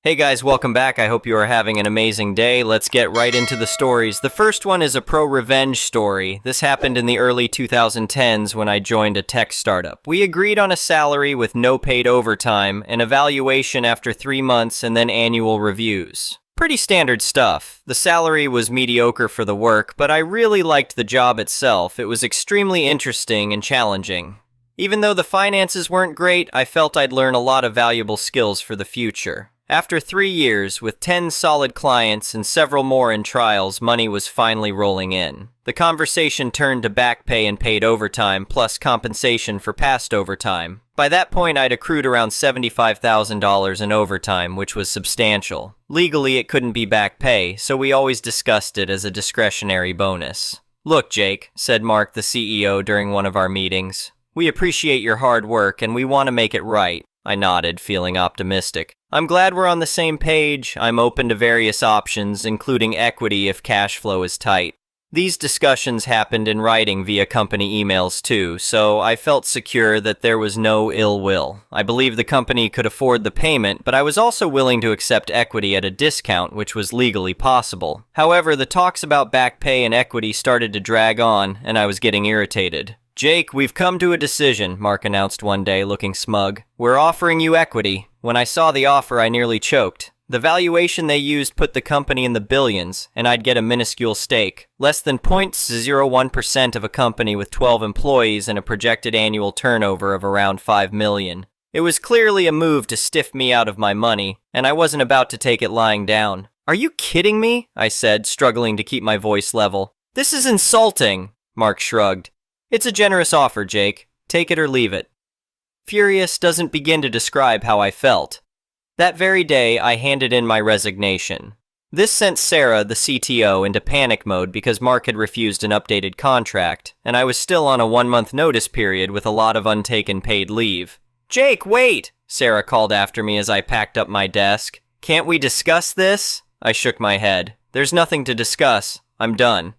Hey guys, welcome back. I hope you are having an amazing day. Let's get right into the stories. The first one is a pro-revenge story. This happened in the early 2010s when I joined a tech startup. We agreed on a salary with no paid overtime, an evaluation after 3 months, and then annual reviews. Pretty standard stuff. The salary was mediocre for the work, but I really liked the job itself. It was extremely interesting and challenging. Even though the finances weren't great, I felt I'd learn a lot of valuable skills for the future. After 3 years, with 10 solid clients and several more in trials, money was finally rolling in. The conversation turned to back pay and paid overtime, plus compensation for past overtime. By that point, I'd accrued around $75,000 in overtime, which was substantial. Legally, it couldn't be back pay, so we always discussed it as a discretionary bonus. "Look, Jake," said Mark, the CEO, during one of our meetings. "We appreciate your hard work, and we want to make it right." I nodded, feeling optimistic. "I'm glad we're on the same page. I'm open to various options, including equity if cash flow is tight." These discussions happened in writing via company emails too, so I felt secure that there was no ill will. I believed the company could afford the payment, but I was also willing to accept equity at a discount, which was legally possible. However, the talks about back pay and equity started to drag on, and I was getting irritated. "Jake, we've come to a decision," Mark announced one day, looking smug. "We're offering you equity." When I saw the offer, I nearly choked. The valuation they used put the company in the billions, and I'd get a minuscule stake. Less than 0.01% of a company with 12 employees and a projected annual turnover of around $5 million. It was clearly a move to stiff me out of my money, and I wasn't about to take it lying down. "Are you kidding me?" I said, struggling to keep my voice level. "This is insulting." Mark shrugged. "It's a generous offer, Jake. Take it or leave it." Furious doesn't begin to describe how I felt. That very day, I handed in my resignation. This sent Sarah, the CTO, into panic mode because Mark had refused an updated contract, and I was still on a 1-month notice period with a lot of untaken paid leave. "Jake, wait!" Sarah called after me as I packed up my desk. "Can't we discuss this?" I shook my head. "There's nothing to discuss. I'm done."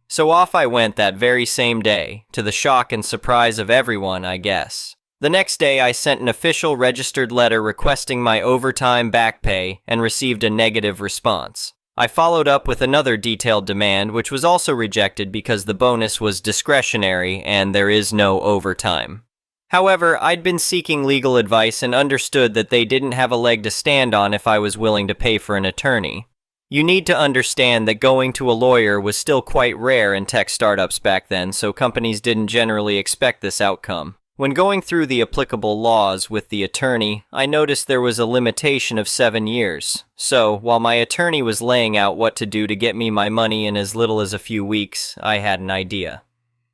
So off I went that very same day, to the shock and surprise of everyone, I guess. The next day, I sent an official registered letter requesting my overtime back pay and received a negative response. I followed up with another detailed demand, which was also rejected because the bonus was discretionary and there is no overtime. However, I'd been seeking legal advice and understood that they didn't have a leg to stand on if I was willing to pay for an attorney. You need to understand that going to a lawyer was still quite rare in tech startups back then, so companies didn't generally expect this outcome. When going through the applicable laws with the attorney, I noticed there was a limitation of 7 years. So, while my attorney was laying out what to do to get me my money in as little as a few weeks, I had an idea.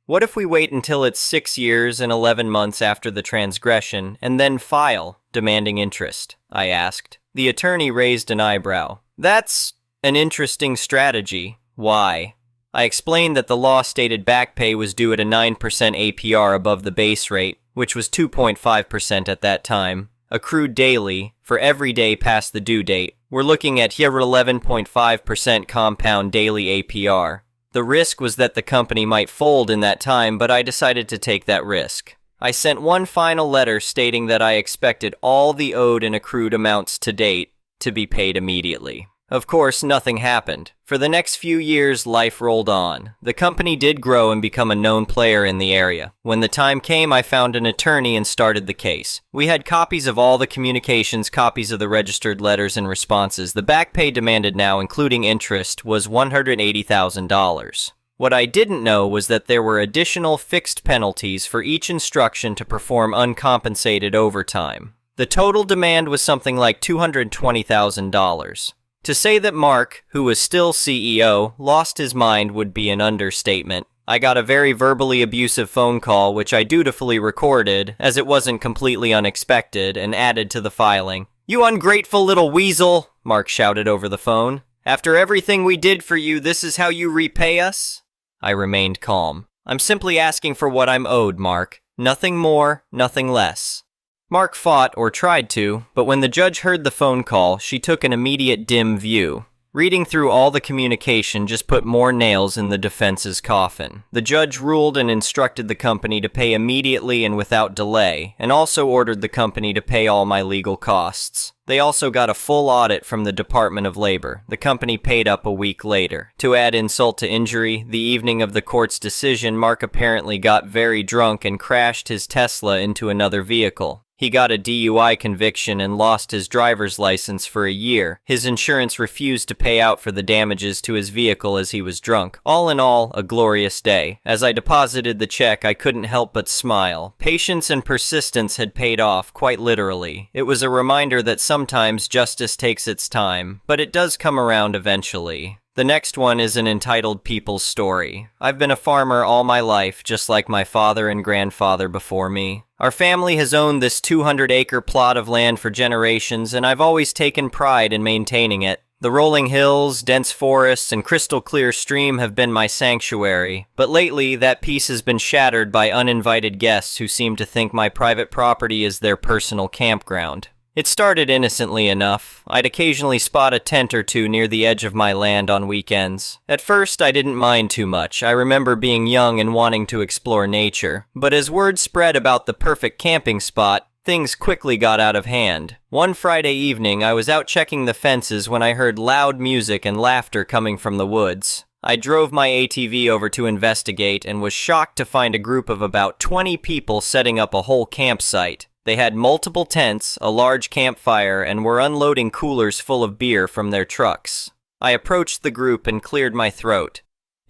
What if we wait until it's 6 years and 11 months after the transgression, and then file, demanding interest? I asked. The attorney raised an eyebrow. "That's an interesting strategy. Why?" I explained that the law stated back pay was due at a 9% APR above the base rate, which was 2.5% at that time, accrued daily, for every day past the due date. We're looking at here 11.5% compound daily APR. The risk was that the company might fold in that time, but I decided to take that risk. I sent one final letter stating that I expected all the owed and accrued amounts to date to be paid immediately. Of course, nothing happened. For the next few years, life rolled on. The company did grow and become a known player in the area. When the time came, I found an attorney and started the case. We had copies of all the communications, copies of the registered letters and responses. The back pay demanded now, including interest, was $180,000. What I didn't know was that there were additional fixed penalties for each instruction to perform uncompensated overtime. The total demand was something like $220,000. To say that Mark, who was still CEO, lost his mind would be an understatement. I got a very verbally abusive phone call, which I dutifully recorded, as it wasn't completely unexpected, and added to the filing. "You ungrateful little weasel," Mark shouted over the phone. "After everything we did for you, this is how you repay us?" I remained calm. "I'm simply asking for what I'm owed, Mark. Nothing more, nothing less." Mark fought, or tried to, but when the judge heard the phone call, she took an immediate dim view. Reading through all the communication just put more nails in the defense's coffin. The judge ruled and instructed the company to pay immediately and without delay, and also ordered the company to pay all my legal costs. They also got a full audit from the Department of Labor. The company paid up a week later. To add insult to injury, the evening of the court's decision, Mark apparently got very drunk and crashed his Tesla into another vehicle. He got a DUI conviction and lost his driver's license for a year. His insurance refused to pay out for the damages to his vehicle as he was drunk. All in all, a glorious day. As I deposited the check, I couldn't help but smile. Patience and persistence had paid off, quite literally. It was a reminder that sometimes justice takes its time, but it does come around eventually. The next one is an entitled people's story. I've been a farmer all my life, just like my father and grandfather before me. Our family has owned this 200-acre plot of land for generations, and I've always taken pride in maintaining it. The rolling hills, dense forests, and crystal-clear stream have been my sanctuary, but lately that peace has been shattered by uninvited guests who seem to think my private property is their personal campground. It started innocently enough. I'd occasionally spot a tent or two near the edge of my land on weekends. At first, I didn't mind too much. I remember being young and wanting to explore nature. But as word spread about the perfect camping spot, things quickly got out of hand. One Friday evening, I was out checking the fences when I heard loud music and laughter coming from the woods. I drove my ATV over to investigate and was shocked to find a group of about 20 people setting up a whole campsite. They had multiple tents, a large campfire, and were unloading coolers full of beer from their trucks. I approached the group and cleared my throat.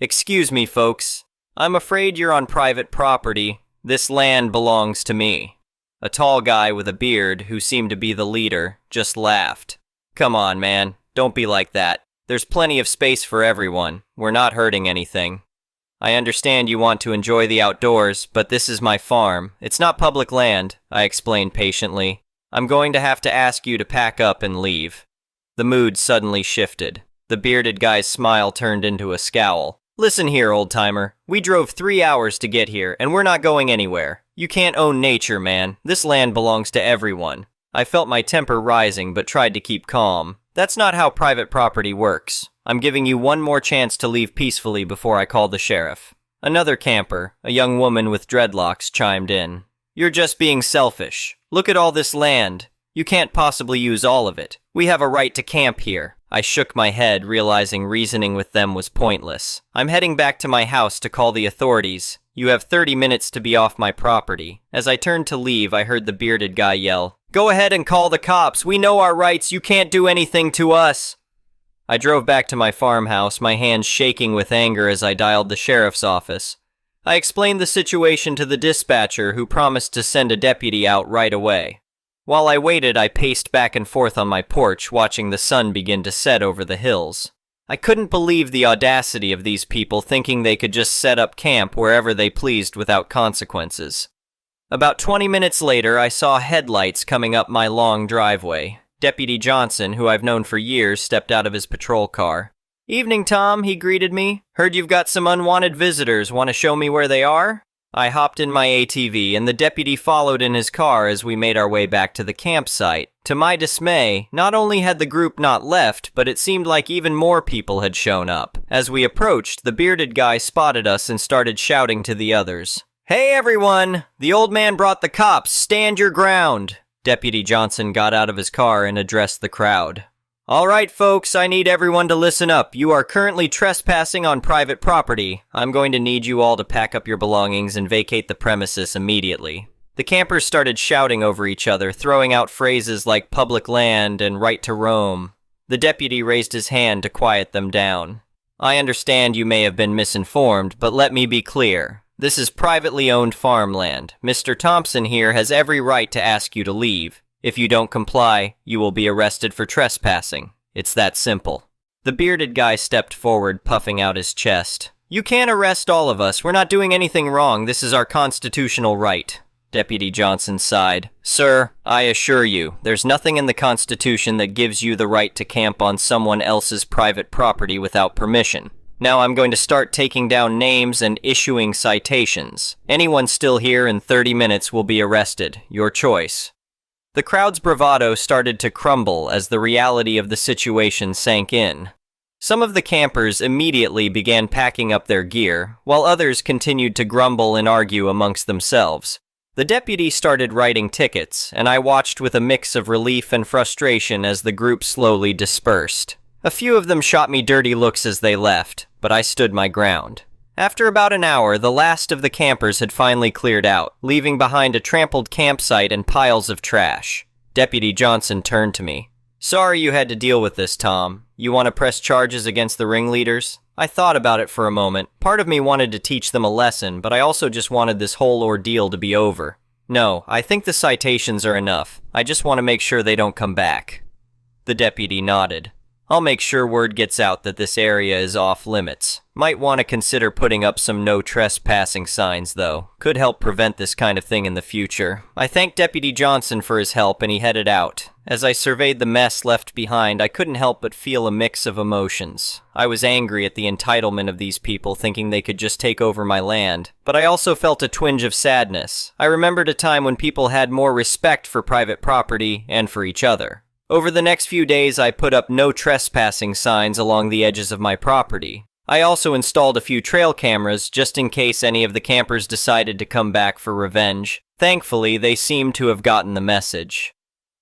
"Excuse me, folks. I'm afraid you're on private property. This land belongs to me." A tall guy with a beard, who seemed to be the leader, just laughed. "Come on, man. Don't be like that. There's plenty of space for everyone. We're not hurting anything. I understand you want to enjoy the outdoors, but this is my farm. It's not public land," I explained patiently. "I'm going to have to ask you to pack up and leave." The mood suddenly shifted. The bearded guy's smile turned into a scowl. "Listen here, old-timer. We drove 3 hours to get here, and we're not going anywhere. You can't own nature, man. This land belongs to everyone." I felt my temper rising, but tried to keep calm. "That's not how private property works. I'm giving you one more chance to leave peacefully before I call the sheriff." Another camper, a young woman with dreadlocks, chimed in. "You're just being selfish. Look at all this land. You can't possibly use all of it. We have a right to camp here." I shook my head, realizing reasoning with them was pointless. "I'm heading back to my house to call the authorities. You have 30 minutes to be off my property." As I turned to leave, I heard the bearded guy yell, "Go ahead and call the cops. We know our rights. You can't do anything to us." I drove back to my farmhouse, my hands shaking with anger as I dialed the sheriff's office. I explained the situation to the dispatcher, who promised to send a deputy out right away. While I waited, I paced back and forth on my porch, watching the sun begin to set over the hills. I couldn't believe the audacity of these people, thinking they could just set up camp wherever they pleased without consequences. About 20 minutes later, I saw headlights coming up my long driveway. Deputy Johnson, who I've known for years, stepped out of his patrol car. "Evening, Tom," he greeted me. "Heard you've got some unwanted visitors. Want to show me where they are?" I hopped in my ATV, and the deputy followed in his car as we made our way back to the campsite. To my dismay, not only had the group not left, but it seemed like even more people had shown up. As we approached, the bearded guy spotted us and started shouting to the others. "Hey, everyone! The old man brought the cops. Stand your ground!" Deputy Johnson got out of his car and addressed the crowd. "All right, folks, I need everyone to listen up. You are currently trespassing on private property. I'm going to need you all to pack up your belongings and vacate the premises immediately." The campers started shouting over each other, throwing out phrases like public land and right to roam. The deputy raised his hand to quiet them down. "I understand you may have been misinformed, but let me be clear. This is privately owned farmland. Mr. Thompson here has every right to ask you to leave. If you don't comply, you will be arrested for trespassing. It's that simple." The bearded guy stepped forward, puffing out his chest. "You can't arrest all of us. We're not doing anything wrong. This is our constitutional right." Deputy Johnson sighed. "Sir, I assure you, there's nothing in the Constitution that gives you the right to camp on someone else's private property without permission. Now I'm going to start taking down names and issuing citations. Anyone still here in 30 minutes will be arrested. Your choice." The crowd's bravado started to crumble as the reality of the situation sank in. Some of the campers immediately began packing up their gear, while others continued to grumble and argue amongst themselves. The deputy started writing tickets, and I watched with a mix of relief and frustration as the group slowly dispersed. A few of them shot me dirty looks as they left, but I stood my ground. After about an hour, the last of the campers had finally cleared out, leaving behind a trampled campsite and piles of trash. Deputy Johnson turned to me. "Sorry you had to deal with this, Tom. You want to press charges against the ringleaders?" I thought about it for a moment. Part of me wanted to teach them a lesson, but I also just wanted this whole ordeal to be over. "No, I think the citations are enough. I just want to make sure they don't come back." The deputy nodded. "I'll make sure word gets out that this area is off limits. Might want to consider putting up some no trespassing signs, though. Could help prevent this kind of thing in the future." I thanked Deputy Johnson for his help and he headed out. As I surveyed the mess left behind, I couldn't help but feel a mix of emotions. I was angry at the entitlement of these people thinking they could just take over my land, but I also felt a twinge of sadness. I remembered a time when people had more respect for private property and for each other. Over the next few days, I put up no trespassing signs along the edges of my property. I also installed a few trail cameras just in case any of the campers decided to come back for revenge. Thankfully, they seemed to have gotten the message.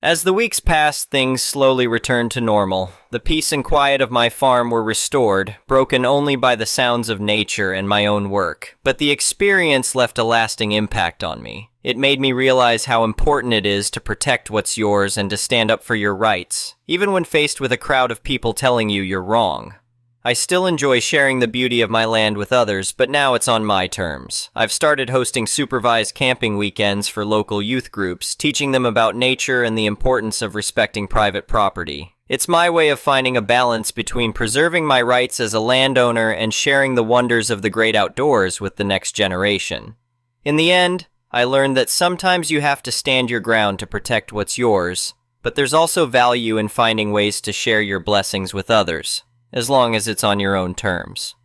As the weeks passed, things slowly returned to normal. The peace and quiet of my farm were restored, broken only by the sounds of nature and my own work. But the experience left a lasting impact on me. It made me realize how important it is to protect what's yours and to stand up for your rights, even when faced with a crowd of people telling you you're wrong. I still enjoy sharing the beauty of my land with others, but now it's on my terms. I've started hosting supervised camping weekends for local youth groups, teaching them about nature and the importance of respecting private property. It's my way of finding a balance between preserving my rights as a landowner and sharing the wonders of the great outdoors with the next generation. In the end, I learned that sometimes you have to stand your ground to protect what's yours, but there's also value in finding ways to share your blessings with others, as long as it's on your own terms.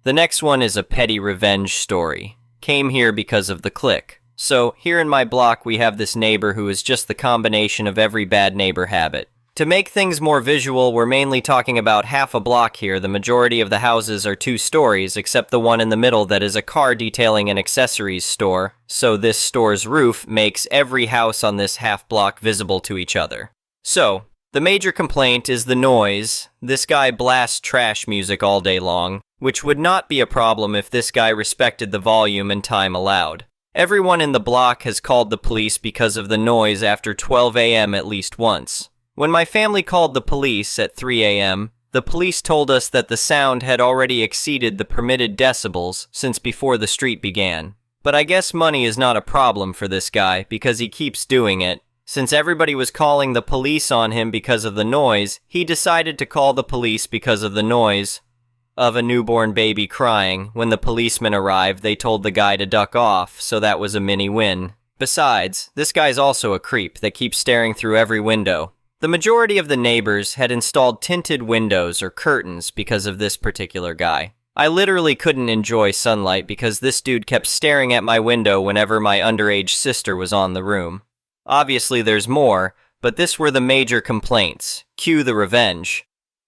The next one is a petty revenge story. Came here because of the clique. So, here in my block we have this neighbor who is just the combination of every bad neighbor habit. To make things more visual, we're mainly talking about half a block here. The majority of the houses are 2 stories, except the one in the middle that is a car detailing and accessories store. So this store's roof makes every house on this half block visible to each other. So, the major complaint is the noise. This guy blasts trash music all day long, which would not be a problem if this guy respected the volume and time allowed. Everyone in the block has called the police because of the noise after 12 a.m. at least once. When my family called the police at 3 a.m., the police told us that the sound had already exceeded the permitted decibels since before the street began. But I guess money is not a problem for this guy because he keeps doing it. Since everybody was calling the police on him because of the noise, he decided to call the police because of the noise of a newborn baby crying. When the policemen arrived, they told the guy to duck off, so that was a mini win. Besides, this guy's also a creep that keeps staring through every window. The majority of the neighbors had installed tinted windows or curtains because of this particular guy. I literally couldn't enjoy sunlight because this dude kept staring at my window whenever my underage sister was on the room. Obviously there's more, but this were the major complaints. Cue the revenge.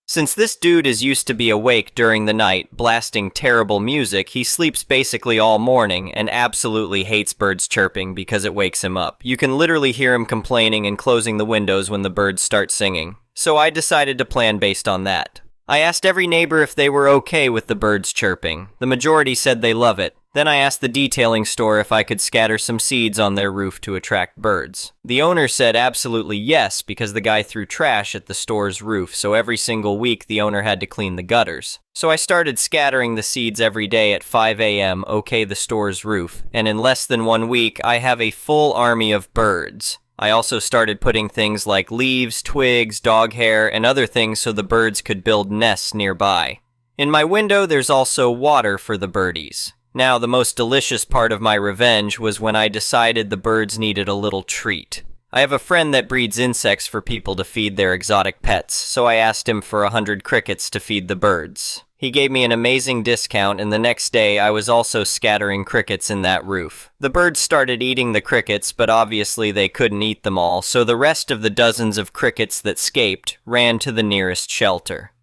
Since this dude is used to be awake during the night, blasting terrible music, he sleeps basically all morning and absolutely hates birds chirping because it wakes him up. You can literally hear him complaining and closing the windows when the birds start singing. So I decided to plan based on that. I asked every neighbor if they were okay with the birds chirping. The majority said they love it. Then I asked the detailing store if I could scatter some seeds on their roof to attract birds. The owner said absolutely yes because the guy threw trash at the store's roof, so every single week the owner had to clean the gutters. So I started scattering the seeds every day at 5 a.m. the store's roof, and in less than 1 week I have a full army of birds. I also started putting things like leaves, twigs, dog hair, and other things so the birds could build nests nearby. In my window there's also water for the birdies. Now, the most delicious part of my revenge was when I decided the birds needed a little treat. I have a friend that breeds insects for people to feed their exotic pets, so I asked him for 100 crickets to feed the birds. He gave me an amazing discount, and the next day I was also scattering crickets in that roof. The birds started eating the crickets, but obviously they couldn't eat them all, so the rest of the dozens of crickets that escaped ran to the nearest shelter.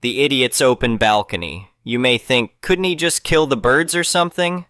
The idiot's open balcony. You may think, couldn't he just kill the birds or something?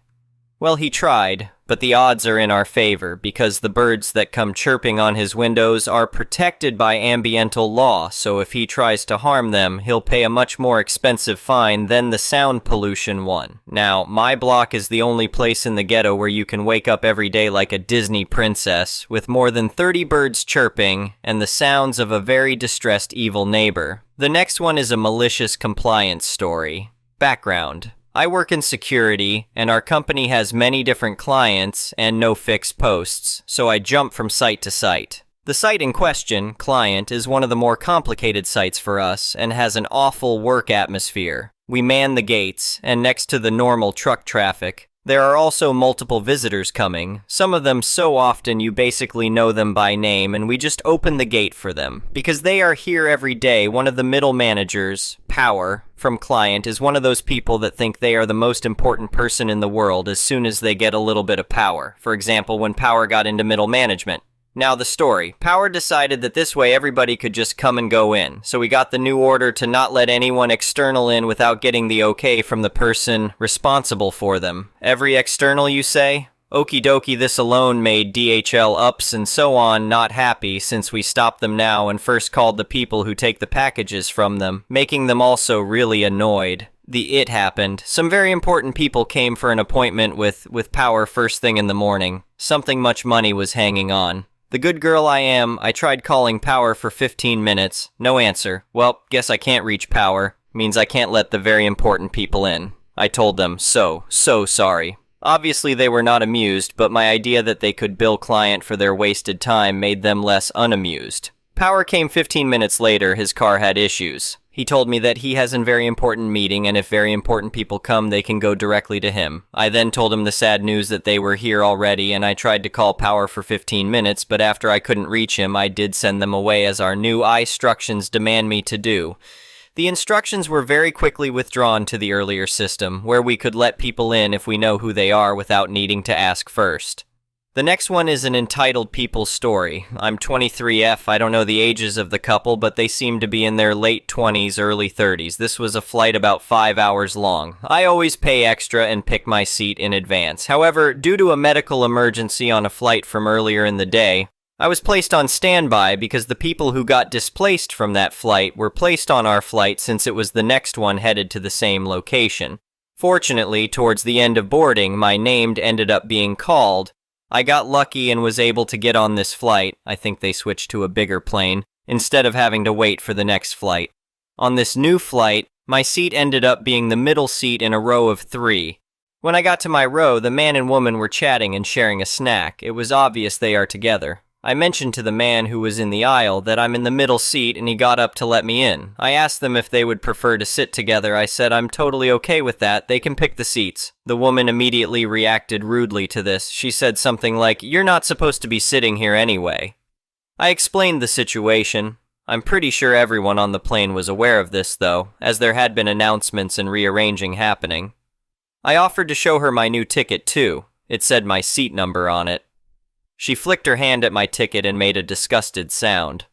Well, he tried, But the odds are in our favor because the birds that come chirping on his windows are protected by ambiental law, so if he tries to harm them, he'll pay a much more expensive fine than the sound pollution one. Now, my block is the only place in the ghetto where you can wake up every day like a Disney princess, with more than 30 birds chirping and the sounds of a very distressed evil neighbor. The next one is a malicious compliance story. Background. I work in security, and our company has many different clients and no fixed posts, so I jump from site to site. The site in question, client, is one of the more complicated sites for us and has an awful work atmosphere. We man the gates, and next to the normal truck traffic, there are also multiple visitors coming, some of them so often you basically know them by name, and we just open the gate for them. Because they are here every day, one of the middle managers, Power, from client, is one of those people that think they are the most important person in the world as soon as they get a little bit of power. For example, when Power got into middle management. Now the story. Power decided that this way everybody could just come and go in, so we got the new order to not let anyone external in without getting the okay from the person responsible for them. Every external, you say? Okie dokie, this alone made DHL ups and so on not happy since we stopped them now and first called the people who take the packages from them, making them also really annoyed. It happened. Some very important people came for an appointment with Power first thing in the morning. Something much money was hanging on. The good girl I am, I tried calling Power for 15 minutes. No answer. Well, guess I can't reach Power. Means I can't let the very important people in. I told them, so sorry. Obviously they were not amused, but my idea that they could bill client for their wasted time made them less unamused. Power came 15 minutes later, his car had issues. He told me that he has a very important meeting, and if very important people come, they can go directly to him. I then told him the sad news that they were here already, and I tried to call Power for 15 minutes, but after I couldn't reach him, I did send them away as our new instructions demand me to do. The instructions were very quickly withdrawn to the earlier system, where we could let people in if we know who they are without needing to ask first. The next one is an entitled people story. I'm 23F, I don't know the ages of the couple, but they seem to be in their late 20s, early 30s. This was a flight about 5 hours long. I always pay extra and pick my seat in advance. However, due to a medical emergency on a flight from earlier in the day, I was placed on standby because the people who got displaced from that flight were placed on our flight since it was the next one headed to the same location. Fortunately, towards the end of boarding, my name ended up being called. I got lucky and was able to get on this flight. I think they switched to a bigger plane, instead of having to wait for the next flight. On this new flight, my seat ended up being the middle seat in a row of 3. When I got to my row, the man and woman were chatting and sharing a snack. It was obvious they are together. I mentioned to the man who was in the aisle that I'm in the middle seat and he got up to let me in. I asked them if they would prefer to sit together. I said I'm totally okay with that, they can pick the seats. The woman immediately reacted rudely to this. She said something like, "You're not supposed to be sitting here anyway." I explained the situation. I'm pretty sure everyone on the plane was aware of this though, as there had been announcements and rearranging happening. I offered to show her my new ticket too. It said my seat number on it. She flicked her hand at my ticket and made a disgusted sound.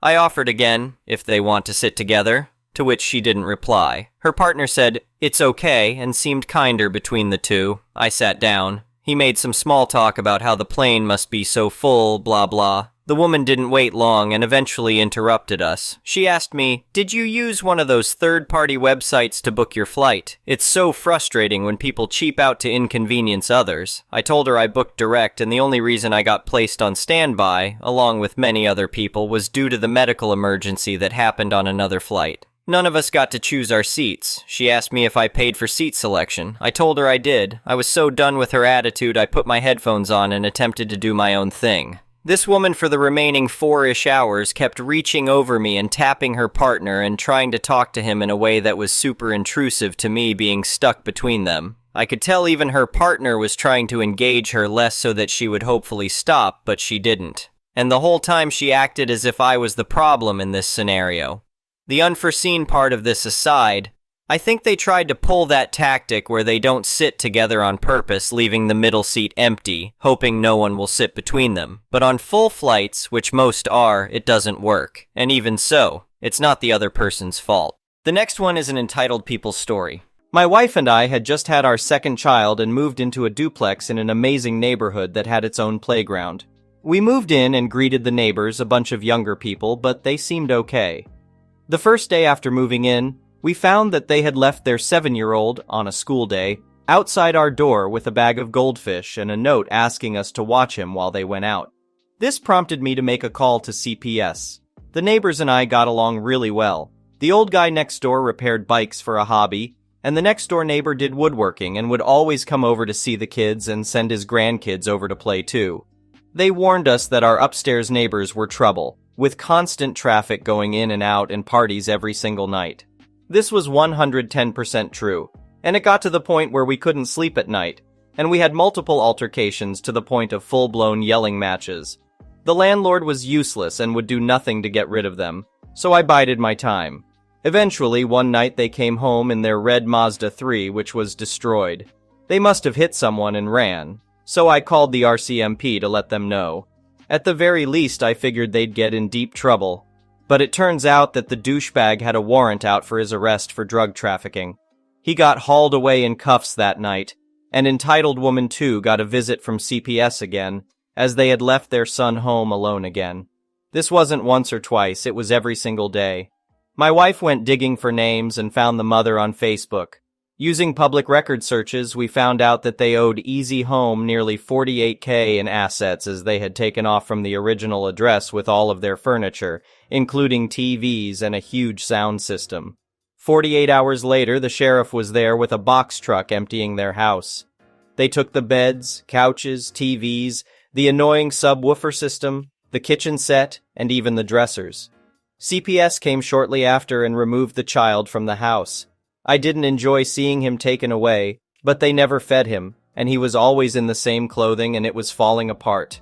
I offered again, if they want to sit together, to which she didn't reply. Her partner said, "It's okay," and seemed kinder between the two. I sat down. He made some small talk about how the plane must be so full, blah blah. The woman didn't wait long and eventually interrupted us. She asked me, "Did you use one of those third-party websites to book your flight? It's so frustrating when people cheap out to inconvenience others." I told her I booked direct and the only reason I got placed on standby, along with many other people, was due to the medical emergency that happened on another flight. None of us got to choose our seats. She asked me if I paid for seat selection. I told her I did. I was so done with her attitude I put my headphones on and attempted to do my own thing. This woman for the remaining 4-ish hours kept reaching over me and tapping her partner and trying to talk to him in a way that was super intrusive to me being stuck between them. I could tell even her partner was trying to engage her less so that she would hopefully stop, but she didn't. And the whole time she acted as if I was the problem in this scenario. The unforeseen part of this aside, I think they tried to pull that tactic where they don't sit together on purpose, leaving the middle seat empty, hoping no one will sit between them. But on full flights, which most are, it doesn't work. And even so, it's not the other person's fault. The next one is an entitled people story. My wife and I had just had our second child and moved into a duplex in an amazing neighborhood that had its own playground. We moved in and greeted the neighbors, a bunch of younger people, but they seemed okay. The first day after moving in, we found that they had left their 7-year-old, on a school day, outside our door with a bag of goldfish and a note asking us to watch him while they went out. This prompted me to make a call to CPS. The neighbors and I got along really well. The old guy next door repaired bikes for a hobby, and the next door neighbor did woodworking and would always come over to see the kids and send his grandkids over to play too. They warned us that our upstairs neighbors were trouble, with constant traffic going in and out and parties every single night. This was 110% true, and it got to the point where we couldn't sleep at night, and we had multiple altercations to the point of full-blown yelling matches. The landlord was useless and would do nothing to get rid of them, so I bided my time. Eventually, one night they came home in their red Mazda 3, which was destroyed. They must have hit someone and ran, so I called the RCMP to let them know. At the very least, I figured they'd get in deep trouble. But it turns out that the douchebag had a warrant out for his arrest for drug trafficking. He got hauled away in cuffs that night, and Entitled Woman 2 got a visit from CPS again, as they had left their son home alone again. This wasn't once or twice, it was every single day. My wife went digging for names and found the mother on Facebook. Using public record searches, we found out that they owed Easy Home nearly $48,000 in assets as they had taken off from the original address with all of their furniture, including TVs and a huge sound system. 48 hours later, the sheriff was there with a box truck emptying their house. They took the beds, couches, TVs, the annoying subwoofer system, the kitchen set, and even the dressers. CPS came shortly after and removed the child from the house. I didn't enjoy seeing him taken away, but they never fed him, and he was always in the same clothing and it was falling apart.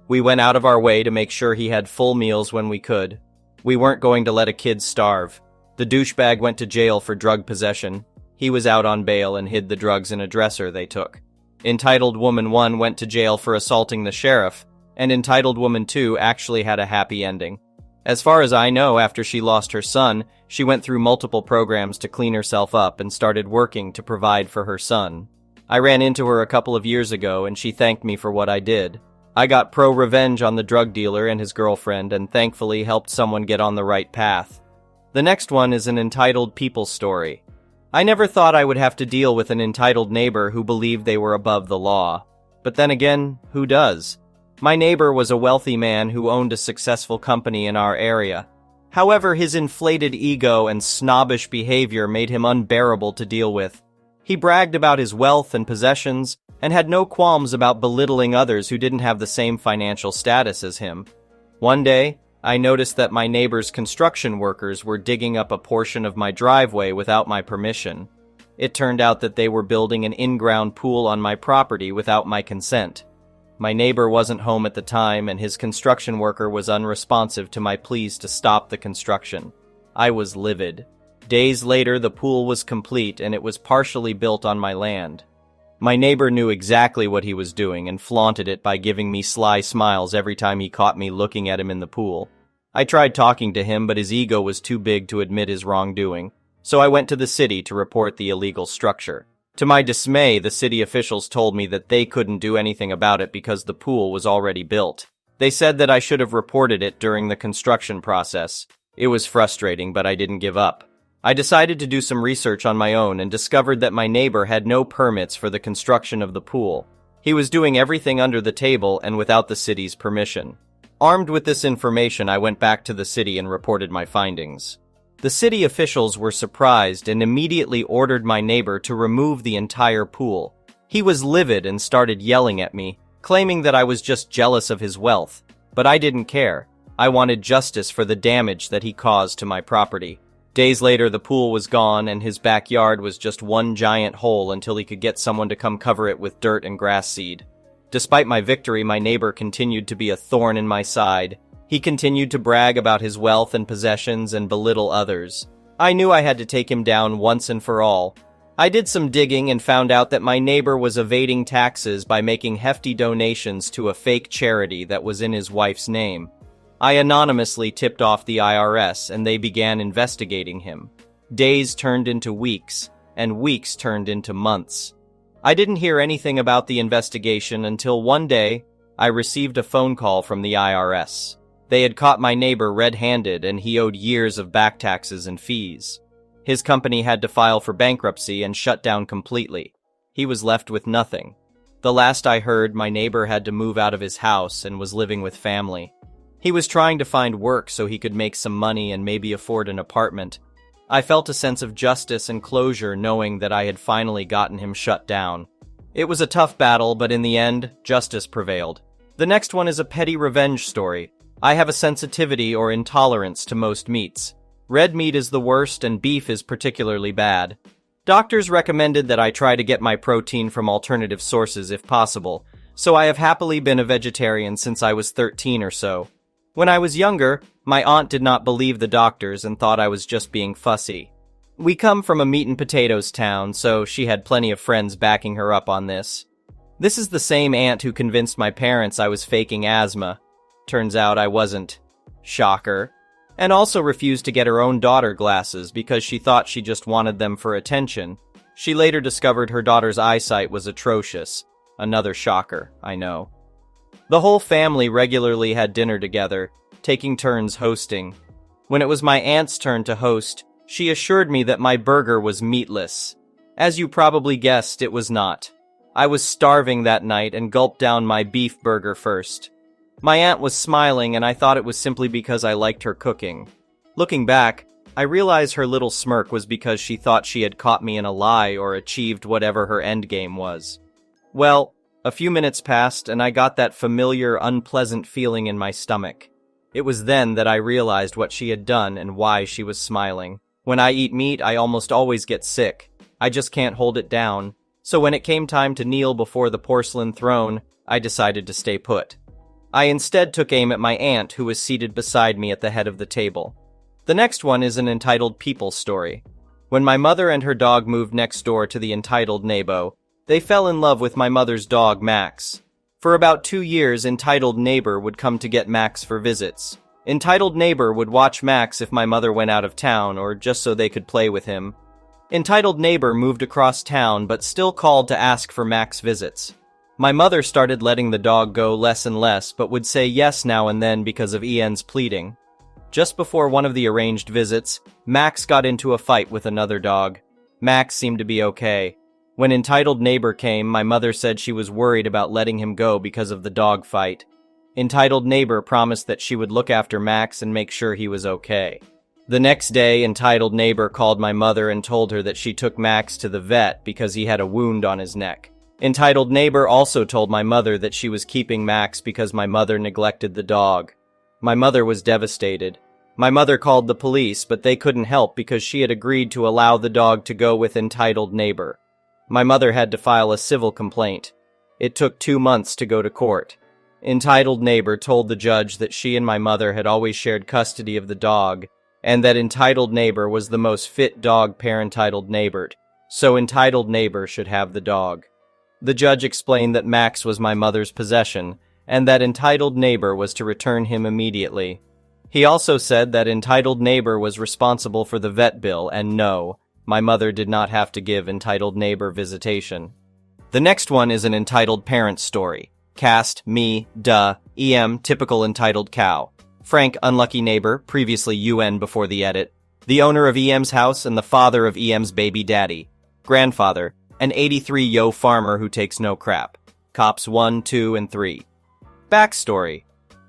We went out of our way to make sure he had full meals when we could. We weren't going to let a kid starve. The douchebag went to jail for drug possession. He was out on bail and hid the drugs in a dresser they took. Entitled Woman 1 went to jail for assaulting the sheriff, and Entitled Woman 2 actually had a happy ending. As far as I know, after she lost her son, she went through multiple programs to clean herself up and started working to provide for her son. I ran into her a couple of years ago and she thanked me for what I did. I got pro-revenge on the drug dealer and his girlfriend and thankfully helped someone get on the right path. The next one is an entitled people story. I never thought I would have to deal with an entitled neighbor who believed they were above the law. But then again, who does? My neighbor was a wealthy man who owned a successful company in our area. However, his inflated ego and snobbish behavior made him unbearable to deal with. He bragged about his wealth and possessions and had no qualms about belittling others who didn't have the same financial status as him. One day, I noticed that my neighbor's construction workers were digging up a portion of my driveway without my permission. It turned out that they were building an in-ground pool on my property without my consent. My neighbor wasn't home at the time, and his construction worker was unresponsive to my pleas to stop the construction. I was livid. Days later, the pool was complete, and it was partially built on my land. My neighbor knew exactly what he was doing and flaunted it by giving me sly smiles every time he caught me looking at him in the pool. I tried talking to him, but his ego was too big to admit his wrongdoing, so I went to the city to report the illegal structure. To my dismay, the city officials told me that they couldn't do anything about it because the pool was already built. They said that I should have reported it during the construction process. It was frustrating, but I didn't give up. I decided to do some research on my own and discovered that my neighbor had no permits for the construction of the pool. He was doing everything under the table and without the city's permission. Armed with this information, I went back to the city and reported my findings. The city officials were surprised and immediately ordered my neighbor to remove the entire pool. He was livid and started yelling at me, claiming that I was just jealous of his wealth. But I didn't care. I wanted justice for the damage that he caused to my property. Days later, the pool was gone and his backyard was just one giant hole until he could get someone to come cover it with dirt and grass seed. Despite my victory, my neighbor continued to be a thorn in my side. He continued to brag about his wealth and possessions and belittle others. I knew I had to take him down once and for all. I did some digging and found out that my neighbor was evading taxes by making hefty donations to a fake charity that was in his wife's name. I anonymously tipped off the IRS and they began investigating him. Days turned into weeks, and weeks turned into months. I didn't hear anything about the investigation until one day I received a phone call from the IRS. They had caught my neighbor red-handed and he owed years of back taxes and fees. His company had to file for bankruptcy and shut down completely. He was left with nothing. The last I heard, my neighbor had to move out of his house and was living with family. He was trying to find work so he could make some money and maybe afford an apartment. I felt a sense of justice and closure knowing that I had finally gotten him shut down. It was a tough battle, but in the end, justice prevailed. The next one is a petty revenge story. I have a sensitivity or intolerance to most meats. Red meat is the worst and beef is particularly bad. Doctors recommended that I try to get my protein from alternative sources if possible, so I have happily been a vegetarian since I was 13 or so. When I was younger, my aunt did not believe the doctors and thought I was just being fussy. We come from a meat and potatoes town, so she had plenty of friends backing her up on this. This is the same aunt who convinced my parents I was faking asthma. Turns out I wasn't. Shocker. And also refused to get her own daughter glasses because she thought she just wanted them for attention. She later discovered her daughter's eyesight was atrocious. Another shocker, I know. The whole family regularly had dinner together, taking turns hosting. When it was my aunt's turn to host, she assured me that my burger was meatless. As you probably guessed, it was not. I was starving that night and gulped down my beef burger first. My aunt was smiling and I thought it was simply because I liked her cooking. Looking back, I realized her little smirk was because she thought she had caught me in a lie or achieved whatever her endgame was. Well, a few minutes passed and I got that familiar, unpleasant feeling in my stomach. It was then that I realized what she had done and why she was smiling. When I eat meat, I almost always get sick. I just can't hold it down. So when it came time to kneel before the porcelain throne, I decided to stay put. I instead took aim at my aunt, who was seated beside me at the head of the table. The next one is an entitled people story. When my mother and her dog moved next door to the entitled neighbor, they fell in love with my mother's dog, Max. For about 2 years, entitled neighbor would come to get Max for visits. Entitled neighbor would watch Max if my mother went out of town or just so they could play with him. Entitled neighbor moved across town but still called to ask for Max visits. My mother started letting the dog go less and less, but would say yes now and then because of Ian's pleading. Just before one of the arranged visits, Max got into a fight with another dog. Max seemed to be okay. When entitled neighbor came, my mother said she was worried about letting him go because of the dog fight. Entitled neighbor promised that she would look after Max and make sure he was okay. The next day, entitled neighbor called my mother and told her that she took Max to the vet because he had a wound on his neck. Entitled neighbor also told my mother that she was keeping Max because my mother neglected the dog. My mother was devastated. My mother called the police, but they couldn't help because she had agreed to allow the dog to go with entitled neighbor. My mother had to file a civil complaint. It took 2 months to go to court. Entitled neighbor told the judge that she and my mother had always shared custody of the dog, and that entitled neighbor was the most fit dog parentitled neighbored, so entitled neighbor should have the dog. The judge explained that Max was my mother's possession, and that entitled neighbor was to return him immediately. He also said that entitled neighbor was responsible for the vet bill, and no, my mother did not have to give entitled neighbor visitation. The next one is an entitled parent story. Cast, me, EM, typical entitled cow. Frank, unlucky neighbor, previously UN before the edit. The owner of EM's house and the father of EM's baby daddy. Grandfather, an 83-yo farmer who takes no crap. Cops 1, 2, and 3. Backstory.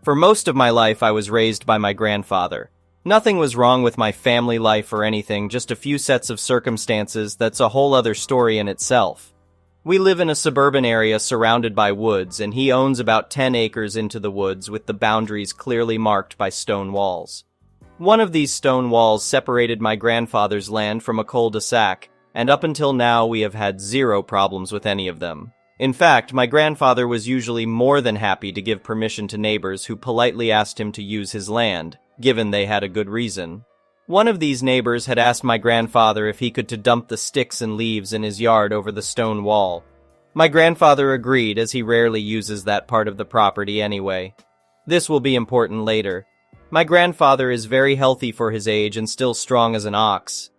For most of my life, I was raised by my grandfather. Nothing was wrong with my family life or anything, just a few sets of circumstances that's a whole other story in itself. We live in a suburban area surrounded by woods, and he owns about 10 acres into the woods with the boundaries clearly marked by stone walls. One of these stone walls separated my grandfather's land from a cul-de-sac, and up until now we have had zero problems with any of them. In fact, my grandfather was usually more than happy to give permission to neighbors who politely asked him to use his land, given they had a good reason. One of these neighbors had asked my grandfather if he could to dump the sticks and leaves in his yard over the stone wall. My grandfather agreed, as he rarely uses that part of the property anyway. This will be important later. My grandfather is very healthy for his age and still strong as an ox.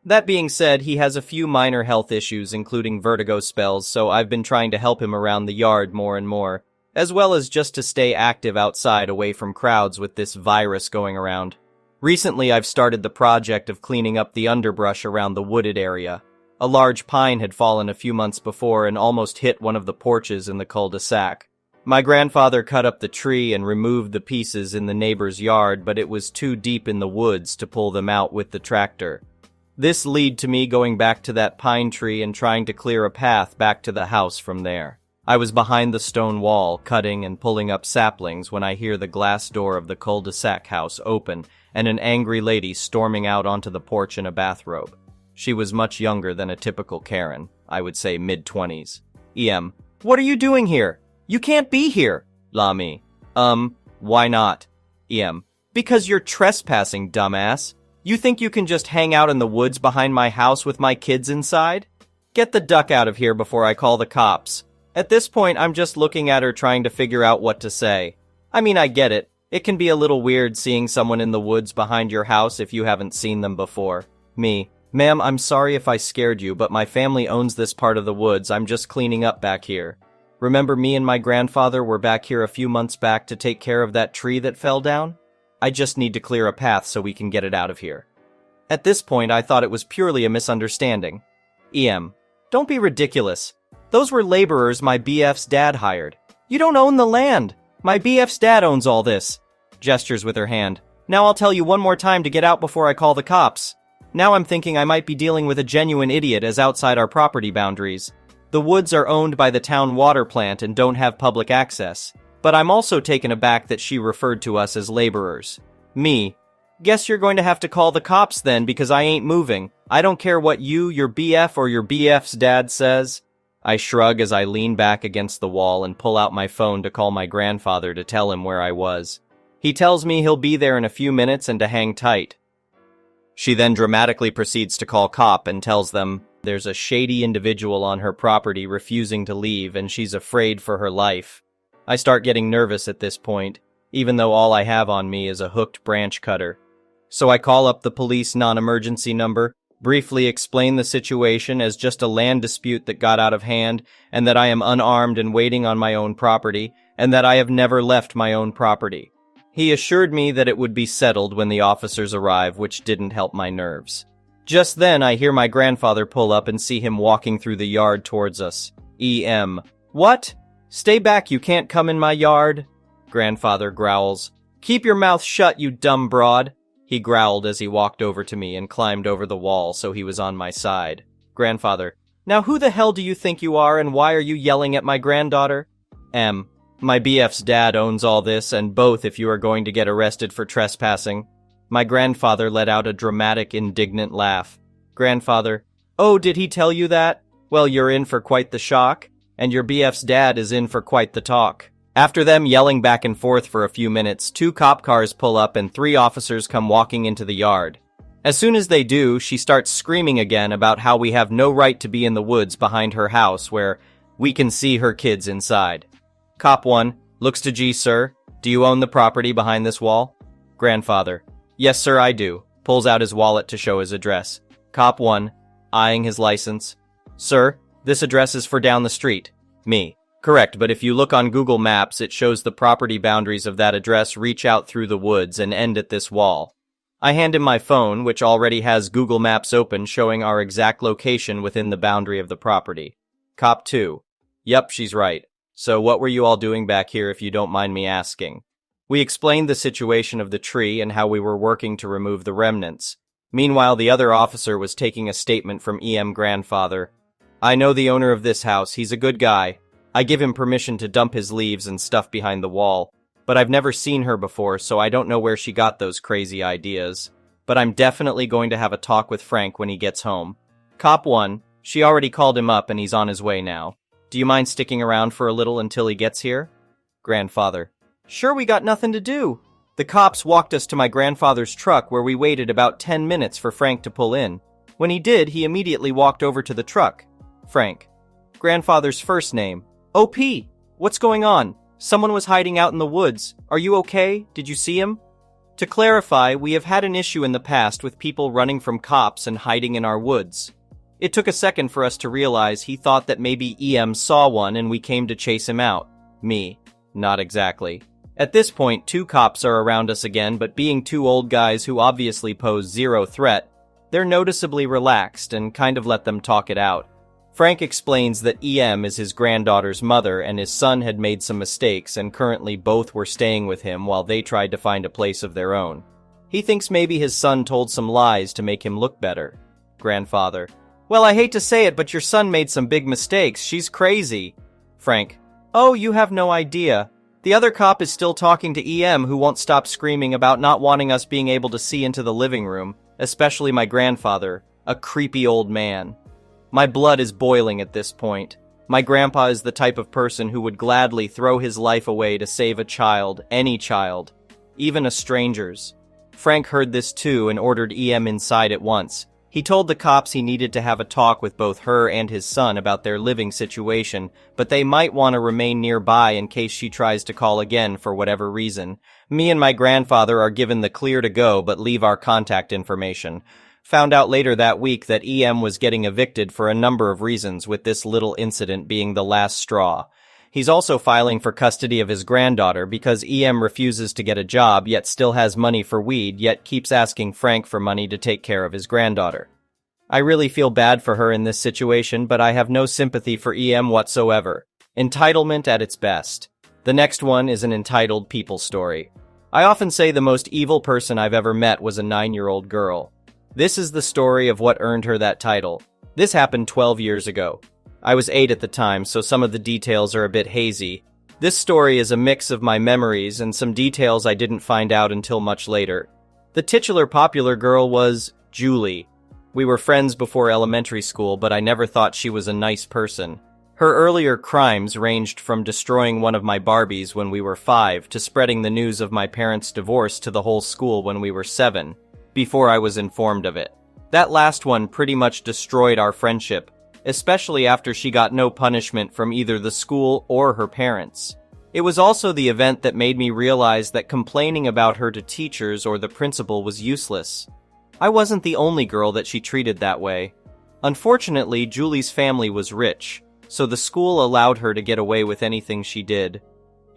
That being said, he has a few minor health issues, including vertigo spells, so I've been trying to help him around the yard more and more, as well as just to stay active outside away from crowds with this virus going around. Recently, I've started the project of cleaning up the underbrush around the wooded area. A large pine had fallen a few months before and almost hit one of the porches in the cul-de-sac. My grandfather cut up the tree and removed the pieces in the neighbor's yard, but it was too deep in the woods to pull them out with the tractor. This led to me going back to that pine tree and trying to clear a path back to the house from there. I was behind the stone wall, cutting and pulling up saplings when I hear the glass door of the cul-de-sac house open and an angry lady storming out onto the porch in a bathrobe. She was much younger than a typical Karen, I would say mid-20s. EM, what are you doing here? You can't be here. Lami, why not? EM, because you're trespassing, dumbass. You think you can just hang out in the woods behind my house with my kids inside? Get the duck out of here before I call the cops. At this point, I'm just looking at her trying to figure out what to say. I mean, I get it. It can be a little weird seeing someone in the woods behind your house if you haven't seen them before. Me, ma'am, I'm sorry if I scared you, but my family owns this part of the woods. I'm just cleaning up back here. Remember me and my grandfather were back here a few months back to take care of that tree that fell down? I just need to clear a path so we can get it out of here. At this point, I thought it was purely a misunderstanding. EM, don't be ridiculous. Those were laborers my BF's dad hired. You don't own the land. My BF's dad owns all this. Gestures with her hand. Now I'll tell you one more time to get out before I call the cops. Now I'm thinking I might be dealing with a genuine idiot as outside our property boundaries. The woods are owned by the town water plant and don't have public access. But I'm also taken aback that she referred to us as laborers. Me. Guess you're going to have to call the cops then because I ain't moving. I don't care what you, your BF, or your BF's dad says. I shrug as I lean back against the wall and pull out my phone to call my grandfather to tell him where I was. He tells me he'll be there in a few minutes and to hang tight. She then dramatically proceeds to call cop and tells them there's a shady individual on her property refusing to leave and she's afraid for her life. I start getting nervous at this point, even though all I have on me is a hooked branch cutter. So I call up the police non-emergency number, briefly explain the situation as just a land dispute that got out of hand, and that I am unarmed and waiting on my own property, and that I have never left my own property. He assured me that it would be settled when the officers arrive, which didn't help my nerves. Just then, I hear my grandfather pull up and see him walking through the yard towards us. EM. What? Stay back, you can't come in my yard. Grandfather growls. Keep your mouth shut, you dumb broad. He growled as he walked over to me and climbed over the wall so he was on my side. Grandfather. Now who the hell do you think you are and why are you yelling at my granddaughter? M. My BF's dad owns all this and both if you are going to get arrested for trespassing. My grandfather let out a dramatic, indignant laugh. Grandfather. Oh, did he tell you that? Well, you're in for quite the shock. And your BF's dad is in for quite the talk. After them yelling back and forth for a few minutes, 2 cop cars pull up and 3 officers come walking into the yard. As soon as they do, she starts screaming again about how we have no right to be in the woods behind her house where we can see her kids inside. Cop 1, looks to G, sir. Do you own the property behind this wall? Grandfather. Yes, sir, I do. Pulls out his wallet to show his address. Cop 1, eyeing his license. Sir, this address is for down the street. Me. Correct, but if you look on Google Maps, it shows the property boundaries of that address reach out through the woods and end at this wall. I hand him my phone, which already has Google Maps open showing our exact location within the boundary of the property. Cop 2. Yep, she's right. So what were you all doing back here if you don't mind me asking? We explained the situation of the tree and how we were working to remove the remnants. Meanwhile, the other officer was taking a statement from EM grandfather. I know the owner of this house. He's a good guy. I give him permission to dump his leaves and stuff behind the wall, but I've never seen her before, so I don't know where she got those crazy ideas. But I'm definitely going to have a talk with Frank when he gets home. Cop 1, she already called him up and he's on his way now. Do you mind sticking around for a little until he gets here? Grandfather. Sure, we got nothing to do. The cops walked us to my grandfather's truck where we waited about 10 minutes for Frank to pull in. When he did, he immediately walked over to the truck. Frank. Grandfather's first name. OP, what's going on? Someone was hiding out in the woods. Are you okay? Did you see him? To clarify, we have had an issue in the past with people running from cops and hiding in our woods. It took a second for us to realize he thought that maybe EM saw one and we came to chase him out. Me. Not exactly. At this point, 2 cops are around us again, but being 2 old guys who obviously pose zero threat, they're noticeably relaxed and kind of let them talk it out. Frank explains that EM is his granddaughter's mother and his son had made some mistakes and currently both were staying with him while they tried to find a place of their own. He thinks maybe his son told some lies to make him look better. Grandfather. Well, I hate to say it, but your son made some big mistakes. She's crazy. Frank. Oh, you have no idea. The other cop is still talking to EM who won't stop screaming about not wanting us being able to see into the living room, especially my grandfather, a creepy old man. My blood is boiling at this point. My grandpa is the type of person who would gladly throw his life away to save a child, any child, even a stranger's. Frank heard this too and ordered EM inside at once. He told the cops he needed to have a talk with both her and his son about their living situation, but they might want to remain nearby in case she tries to call again for whatever reason. Me and my grandfather are given the clear to go but leave our contact information. Found out later that week that EM was getting evicted for a number of reasons, with this little incident being the last straw. He's also filing for custody of his granddaughter because EM refuses to get a job yet still has money for weed yet keeps asking Frank for money to take care of his granddaughter. I really feel bad for her in this situation, but I have no sympathy for EM whatsoever. Entitlement at its best. The next one is an entitled people story. I often say the most evil person I've ever met was a 9-year-old girl. This is the story of what earned her that title. This happened 12 years ago. I was 8 at the time, so some of the details are a bit hazy. This story is a mix of my memories and some details I didn't find out until much later. The titular popular girl was Julie. We were friends before elementary school, but I never thought she was a nice person. Her earlier crimes ranged from destroying one of my Barbies when we were 5 to spreading the news of my parents' divorce to the whole school when we were 7. Before I was informed of it. That last one pretty much destroyed our friendship, especially after she got no punishment from either the school or her parents. It was also the event that made me realize that complaining about her to teachers or the principal was useless. I wasn't the only girl that she treated that way. Unfortunately, Julie's family was rich, so the school allowed her to get away with anything she did.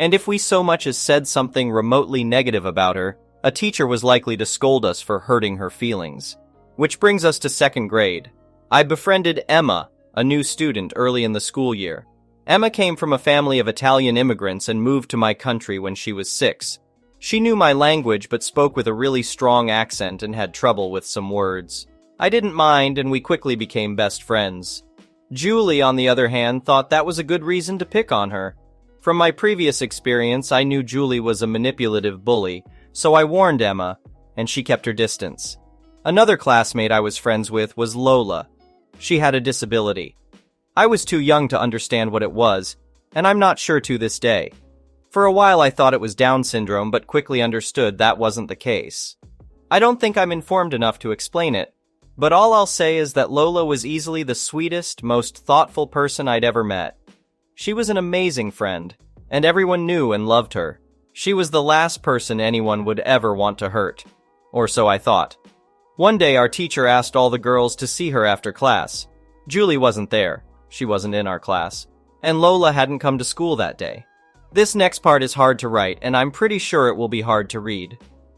And if we so much as said something remotely negative about her, a teacher was likely to scold us for hurting her feelings. Which brings us to 2nd grade. I befriended Emma, a new student early in the school year. Emma came from a family of Italian immigrants and moved to my country when she was 6. She knew my language but spoke with a really strong accent and had trouble with some words. I didn't mind and we quickly became best friends. Julie, on the other hand, thought that was a good reason to pick on her. From my previous experience, I knew Julie was a manipulative bully, so I warned Emma, and she kept her distance. Another classmate I was friends with was Lola. She had a disability. I was too young to understand what it was, and I'm not sure to this day. For a while I thought it was Down syndrome, but quickly understood that wasn't the case. I don't think I'm informed enough to explain it, but all I'll say is that Lola was easily the sweetest, most thoughtful person I'd ever met. She was an amazing friend, and everyone knew and loved her. She was the last person anyone would ever want to hurt. Or so I thought. One day our teacher asked all the girls to see her after class. Julie wasn't there. She wasn't in our class. And Lola hadn't come to school that day. This next part is hard to write, and I'm pretty sure it will be hard to read.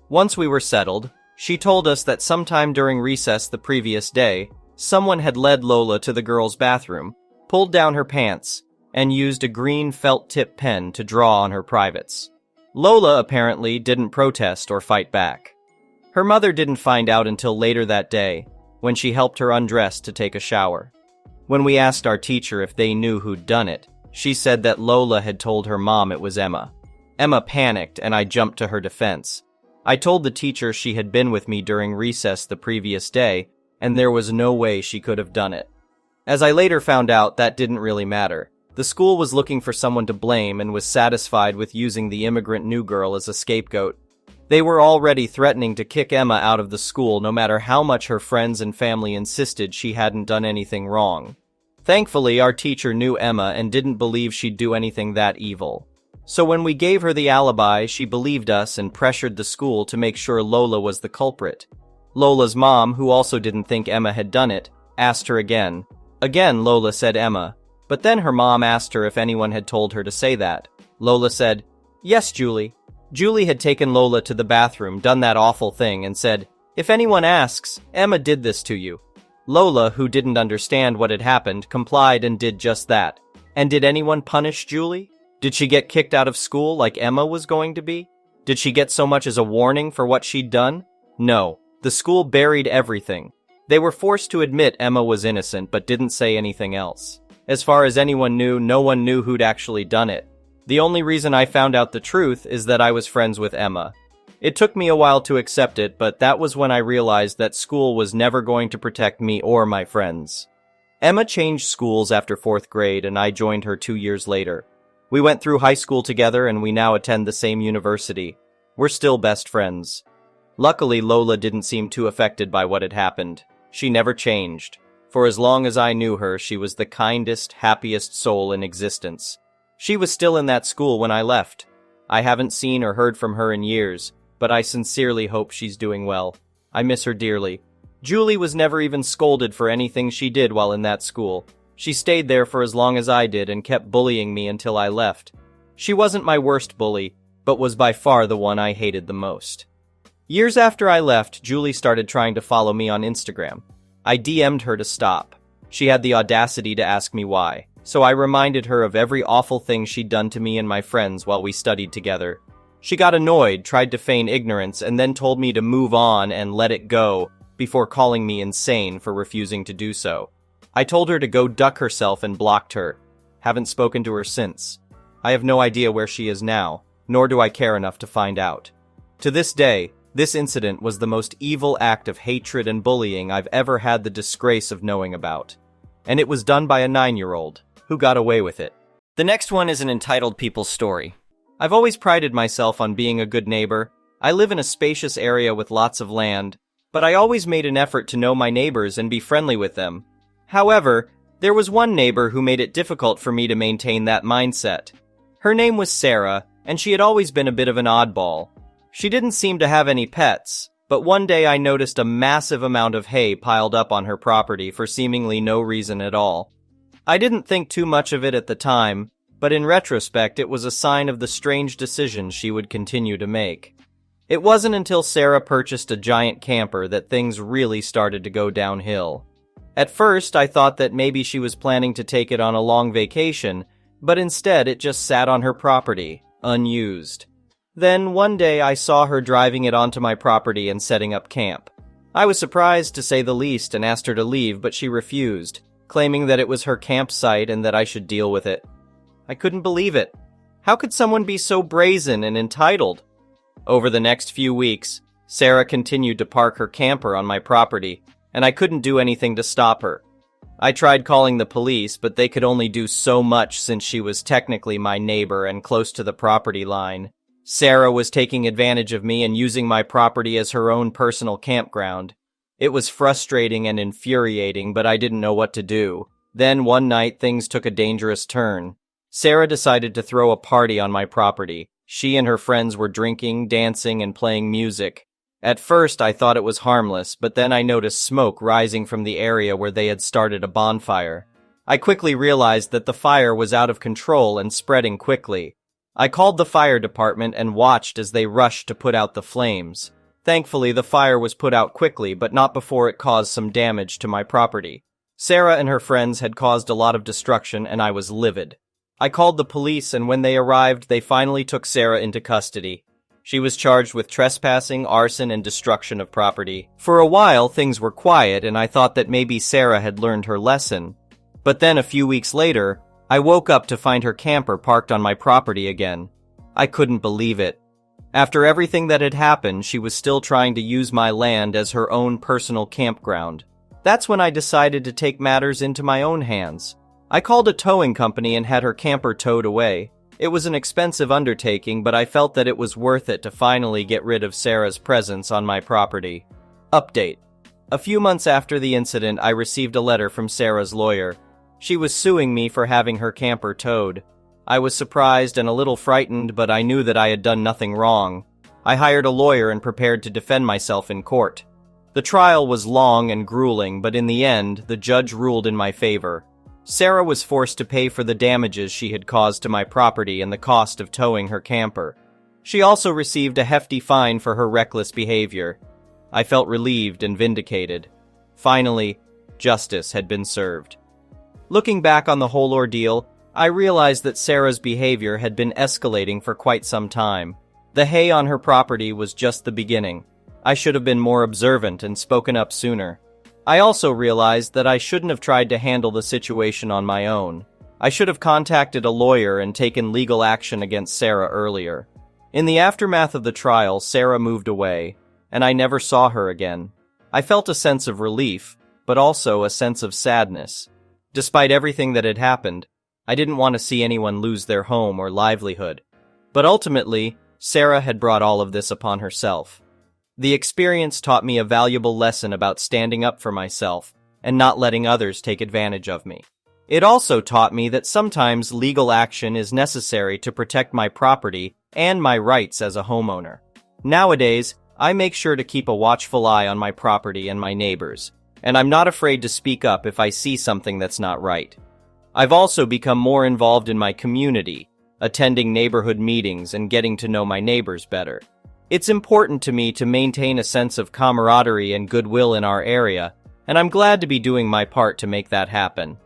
Once we were settled, she told us that sometime during recess the previous day, someone had led Lola to the girls' bathroom, pulled down her pants, and used a green felt-tip pen to draw on her privates. Lola apparently didn't protest or fight back. Her mother didn't find out until later that day, when she helped her undress to take a shower. When we asked our teacher if they knew who'd done it, she said that Lola had told her mom it was Emma. Emma panicked and I jumped to her defense. I told the teacher she had been with me during recess the previous day, and there was no way she could have done it. As I later found out, that didn't really matter. The school was looking for someone to blame and was satisfied with using the immigrant new girl as a scapegoat. They were already threatening to kick Emma out of the school no matter how much her friends and family insisted she hadn't done anything wrong. Thankfully, our teacher knew Emma and didn't believe she'd do anything that evil. So when we gave her the alibi, she believed us and pressured the school to make sure Lola was the culprit. Lola's mom, who also didn't think Emma had done it, asked her again. Again, Lola said Emma, but then her mom asked her if anyone had told her to say that. Lola said, "Yes, Julie." Julie had taken Lola to the bathroom, done that awful thing, and said, "If anyone asks, Emma did this to you." Lola, who didn't understand what had happened, complied and did just that. And did anyone punish Julie? Did she get kicked out of school like Emma was going to be? Did she get so much as a warning for what she'd done? No. The school buried everything. They were forced to admit Emma was innocent, but didn't say anything else. As far as anyone knew, no one knew who'd actually done it. The only reason I found out the truth is that I was friends with Emma. It took me a while to accept it, but that was when I realized that school was never going to protect me or my friends. Emma changed schools after 4th grade, and I joined her 2 years later. We went through high school together, and we now attend the same university. We're still best friends. Luckily, Lola didn't seem too affected by what had happened. She never changed. For as long as I knew her, she was the kindest, happiest soul in existence. She was still in that school when I left. I haven't seen or heard from her in years, but I sincerely hope she's doing well. I miss her dearly. Julie was never even scolded for anything she did while in that school. She stayed there for as long as I did and kept bullying me until I left. She wasn't my worst bully, but was by far the one I hated the most. Years after I left, Julie started trying to follow me on Instagram. I DM'd her to stop. She had the audacity to ask me why, so I reminded her of every awful thing she'd done to me and my friends while we studied together. She got annoyed, tried to feign ignorance, and then told me to move on and let it go, before calling me insane for refusing to do so. I told her to go duck herself and blocked her. Haven't spoken to her since. I have no idea where she is now, nor do I care enough to find out. To this day, this incident was the most evil act of hatred and bullying I've ever had the disgrace of knowing about. And it was done by a 9-year-old, who got away with it. The next one is an entitled people's story. I've always prided myself on being a good neighbor. I live in a spacious area with lots of land, but I always made an effort to know my neighbors and be friendly with them. However, there was one neighbor who made it difficult for me to maintain that mindset. Her name was Sarah, and she had always been a bit of an oddball. She didn't seem to have any pets, but one day I noticed a massive amount of hay piled up on her property for seemingly no reason at all. I didn't think too much of it at the time, but in retrospect it was a sign of the strange decisions she would continue to make. It wasn't until Sarah purchased a giant camper that things really started to go downhill. At first, I thought that maybe she was planning to take it on a long vacation, but instead it just sat on her property, unused. Then one day I saw her driving it onto my property and setting up camp. I was surprised to say the least and asked her to leave, but she refused, claiming that it was her campsite and that I should deal with it. I couldn't believe it. How could someone be so brazen and entitled? Over the next few weeks, Sarah continued to park her camper on my property, and I couldn't do anything to stop her. I tried calling the police, but they could only do so much since she was technically my neighbor and close to the property line. Sarah was taking advantage of me and using my property as her own personal campground. It was frustrating and infuriating, but I didn't know what to do. Then one night, things took a dangerous turn. Sarah decided to throw a party on my property. She and her friends were drinking, dancing, and playing music. At first, I thought it was harmless, but then I noticed smoke rising from the area where they had started a bonfire. I quickly realized that the fire was out of control and spreading quickly. I called the fire department and watched as they rushed to put out the flames. Thankfully, the fire was put out quickly, but not before it caused some damage to my property. Sarah and her friends had caused a lot of destruction, and I was livid. I called the police, and when they arrived, they finally took Sarah into custody. She was charged with trespassing, arson, and destruction of property. For a while, things were quiet, and I thought that maybe Sarah had learned her lesson. But then a few weeks later, I woke up to find her camper parked on my property again. I couldn't believe it. After everything that had happened, she was still trying to use my land as her own personal campground. That's when I decided to take matters into my own hands. I called a towing company and had her camper towed away. It was an expensive undertaking, but I felt that it was worth it to finally get rid of Sarah's presence on my property. Update. A few months after the incident, I received a letter from Sarah's lawyer. She was suing me for having her camper towed. I was surprised and a little frightened, but I knew that I had done nothing wrong. I hired a lawyer and prepared to defend myself in court. The trial was long and grueling, but in the end, the judge ruled in my favor. Sarah was forced to pay for the damages she had caused to my property and the cost of towing her camper. She also received a hefty fine for her reckless behavior. I felt relieved and vindicated. Finally, justice had been served. Looking back on the whole ordeal, I realized that Sarah's behavior had been escalating for quite some time. The hay on her property was just the beginning. I should have been more observant and spoken up sooner. I also realized that I shouldn't have tried to handle the situation on my own. I should have contacted a lawyer and taken legal action against Sarah earlier. In the aftermath of the trial, Sarah moved away, and I never saw her again. I felt a sense of relief, but also a sense of sadness. Despite everything that had happened, I didn't want to see anyone lose their home or livelihood. But ultimately, Sarah had brought all of this upon herself. The experience taught me a valuable lesson about standing up for myself and not letting others take advantage of me. It also taught me that sometimes legal action is necessary to protect my property and my rights as a homeowner. Nowadays, I make sure to keep a watchful eye on my property and my neighbors, and I'm not afraid to speak up if I see something that's not right. I've also become more involved in my community, attending neighborhood meetings and getting to know my neighbors better. It's important to me to maintain a sense of camaraderie and goodwill in our area, and I'm glad to be doing my part to make that happen.